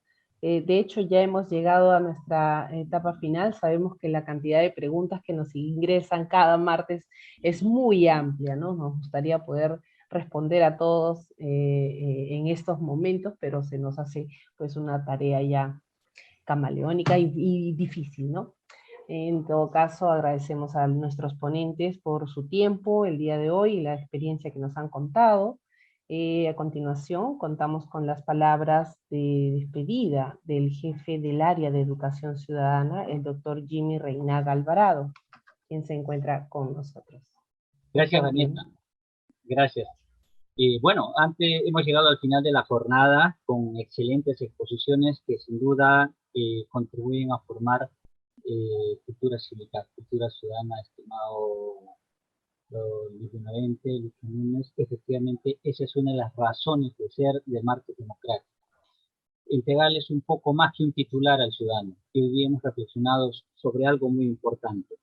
De hecho, ya hemos llegado a nuestra etapa final. Sabemos que la cantidad de preguntas que nos ingresan cada martes es muy amplia, ¿no? Nos gustaría poder responder a todos en estos momentos, pero se nos hace pues una tarea ya camaleónica y difícil, ¿no? En todo caso, agradecemos a nuestros ponentes por su tiempo el día de hoy y la experiencia que nos han contado. A continuación, contamos con las palabras de despedida del jefe del área de educación ciudadana, el doctor Jimmy Reinaga Alvarado, quien se encuentra con nosotros. Gracias, Vanessa. Gracias. Bueno, hemos llegado al final de la jornada con excelentes exposiciones que sin duda contribuyen a formar cultura cívica, cultura ciudadana, estimado Luis Benavente, Luis Núñez. Efectivamente, esa es una de las razones de ser del marco democrático. Entregarles un poco más que un titular al ciudadano. Y hoy día hemos reflexionado sobre algo muy importante: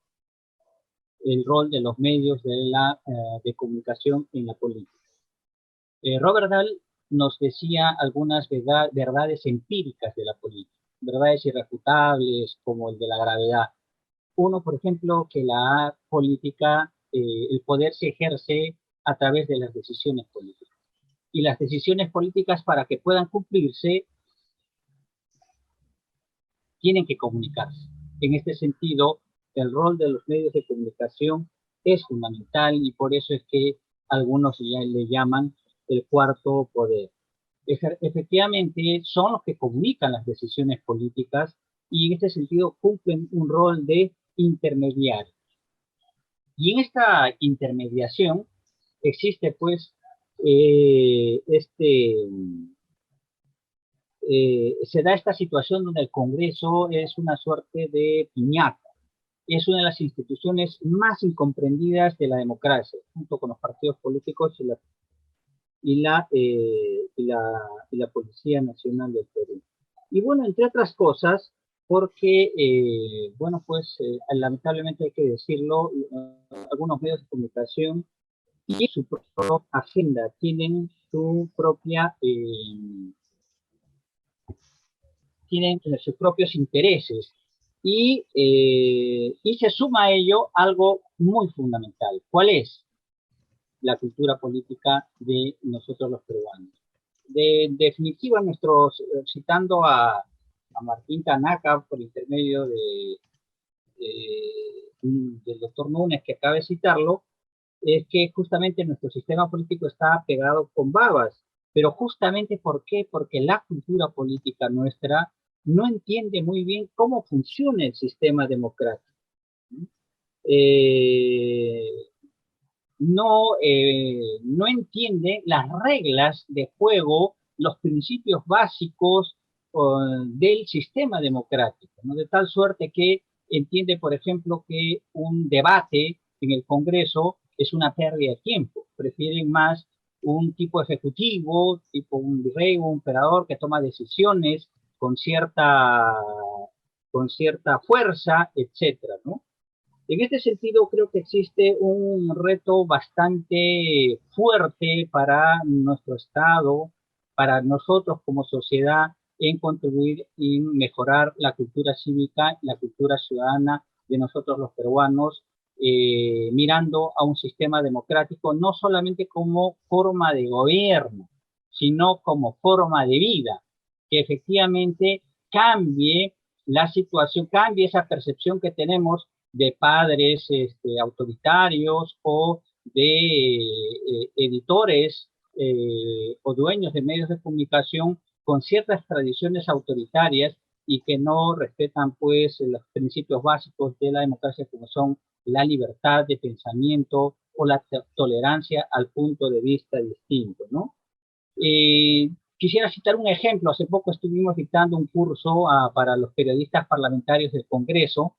el rol de los medios de comunicación en la política. Robert Dahl nos decía algunas verdades empíricas de la política, verdades irrefutables como el de la gravedad. Uno, por ejemplo, que la política, el poder se ejerce a través de las decisiones políticas. Y las decisiones políticas, para que puedan cumplirse, tienen que comunicarse. En este sentido, el rol de los medios de comunicación es fundamental y por eso es que algunos ya le llaman el cuarto poder. Efectivamente, son los que comunican las decisiones políticas y en este sentido cumplen un rol de intermediario. Y en esta intermediación existe pues se da esta situación donde el Congreso es una suerte de piñata. Es una de las instituciones más incomprendidas de la democracia, junto con los partidos políticos y la Policía Nacional del Perú. Y bueno, entre otras cosas, porque, bueno, pues lamentablemente hay que decirlo, algunos medios de comunicación y su propia agenda tienen su propia, tienen sus propios intereses y se suma a ello algo muy fundamental. ¿Cuál es? La cultura política de nosotros los peruanos. De definitiva, citando a Martín Tanaka por intermedio del doctor Núñez, que acaba de citarlo, es que justamente nuestro sistema político está pegado con babas. Pero justamente, ¿por qué? Porque la cultura política nuestra no entiende muy bien cómo funciona el sistema democrático. No entiende las reglas de juego, los principios básicos del sistema democrático, ¿no? De tal suerte que entiende, por ejemplo, que un debate en el Congreso es una pérdida de tiempo. Prefieren más un tipo ejecutivo, tipo un virrey o un emperador que toma decisiones con cierta fuerza, etcétera, ¿no? En este sentido, creo que existe un reto bastante fuerte para nuestro Estado, para nosotros como sociedad, en contribuir y mejorar la cultura cívica, la cultura ciudadana de nosotros los peruanos, mirando a un sistema democrático no solamente como forma de gobierno, sino como forma de vida, que efectivamente cambie la situación, cambie esa percepción que tenemos de padres autoritarios o de editores o dueños de medios de comunicación con ciertas tradiciones autoritarias y que no respetan pues los principios básicos de la democracia, como son la libertad de pensamiento o la tolerancia al punto de vista distinto, ¿no? Quisiera citar un ejemplo. Hace poco estuvimos dictando un curso para los periodistas parlamentarios del Congreso.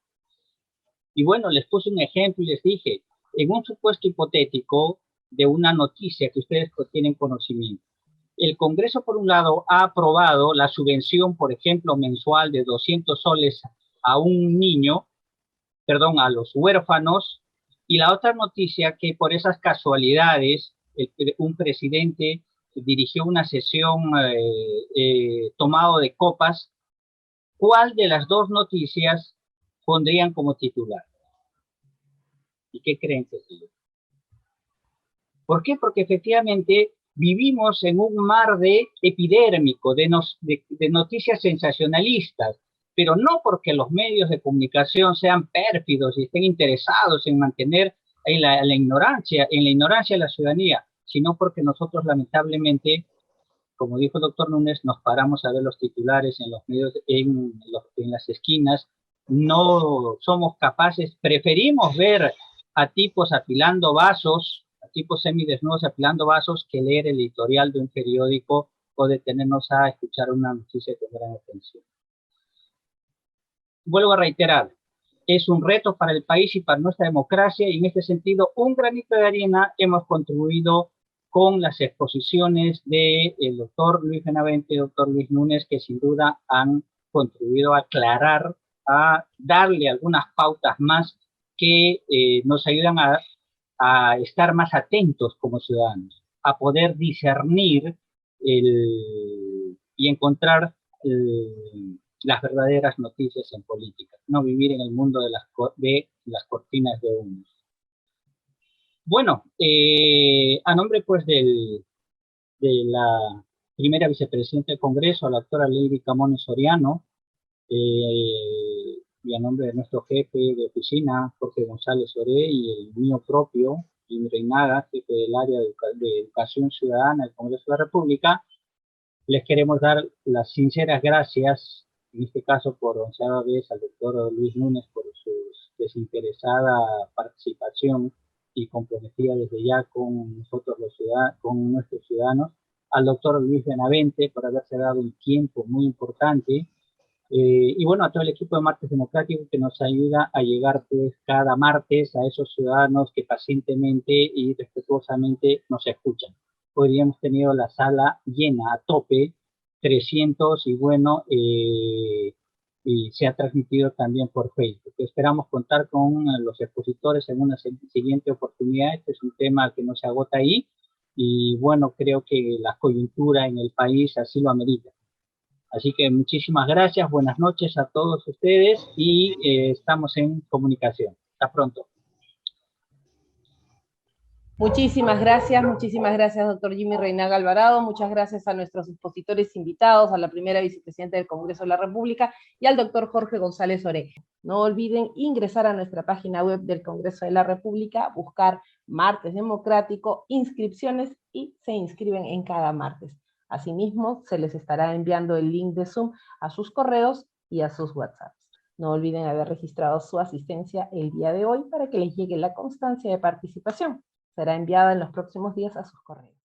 Y bueno, les puse un ejemplo y les dije, en un supuesto hipotético de una noticia que ustedes tienen conocimiento, el Congreso, por un lado, ha aprobado la subvención, por ejemplo, mensual de 200 soles a un niño, perdón, a los huérfanos, y la otra noticia que por esas casualidades un presidente dirigió una sesión tomado de copas. ¿Cuál de las dos noticias pondrían como titular? ¿Y qué creen que es? ¿Por qué? Porque efectivamente vivimos en un mar epidérmico de noticias sensacionalistas, pero no porque los medios de comunicación sean pérfidos y estén interesados en mantener en la ignorancia de la ciudadanía, sino porque nosotros lamentablemente, como dijo el doctor Núñez, nos paramos a ver los titulares en los medios, en las esquinas, no somos capaces, preferimos ver a tipos apilando vasos, a tipos semidesnudos apilando vasos, que leer el editorial de un periódico o detenernos a escuchar una noticia con gran atención. Vuelvo a reiterar, es un reto para el país y para nuestra democracia, y en este sentido, un granito de arena hemos contribuido con las exposiciones del doctor Luis Benavente y doctor Luis Núñez, que sin duda han contribuido a aclarar, a darle algunas pautas más que nos ayudan a estar más atentos como ciudadanos, a poder discernir y encontrar las verdaderas noticias en política, no vivir en el mundo de las cortinas de humo. Bueno, a nombre pues de la primera vicepresidenta del Congreso, la doctora Lady Camones Soriano, y a nombre de nuestro jefe de oficina, Jorge González Oré, y el mío propio, Jimmy Reinaga, jefe del área de Educación Ciudadana del Congreso de la República, les queremos dar las sinceras gracias, en este caso por 11ª vez, al doctor Luis Núñez por su desinteresada participación y comprometida desde ya con nosotros con nuestros ciudadanos, al doctor Luis Benavente por haberse dado un tiempo muy importante, y bueno, a todo el equipo de Martes Democrático que nos ayuda a llegar pues cada martes a esos ciudadanos que pacientemente y respetuosamente nos escuchan. Hoy hemos tenido la sala llena a tope, 300, y bueno, y se ha transmitido también por Facebook. Esperamos contar con los expositores en una siguiente oportunidad. Este es un tema que no se agota ahí, y bueno, creo que la coyuntura en el país así lo amerita. Así que muchísimas gracias, buenas noches a todos ustedes, y estamos en comunicación. Hasta pronto. Muchísimas gracias, doctor Jimmy Reinaga Alvarado. Muchas gracias a nuestros expositores invitados, a la primera vicepresidenta del Congreso de la República y al doctor Jorge González Oré. No olviden ingresar a nuestra página web del Congreso de la República, buscar Martes Democrático, inscripciones, y se inscriben en cada martes. Asimismo, se les estará enviando el link de Zoom a sus correos y a sus WhatsApps. No olviden haber registrado su asistencia el día de hoy para que les llegue la constancia de participación. Será enviada en los próximos días a sus correos.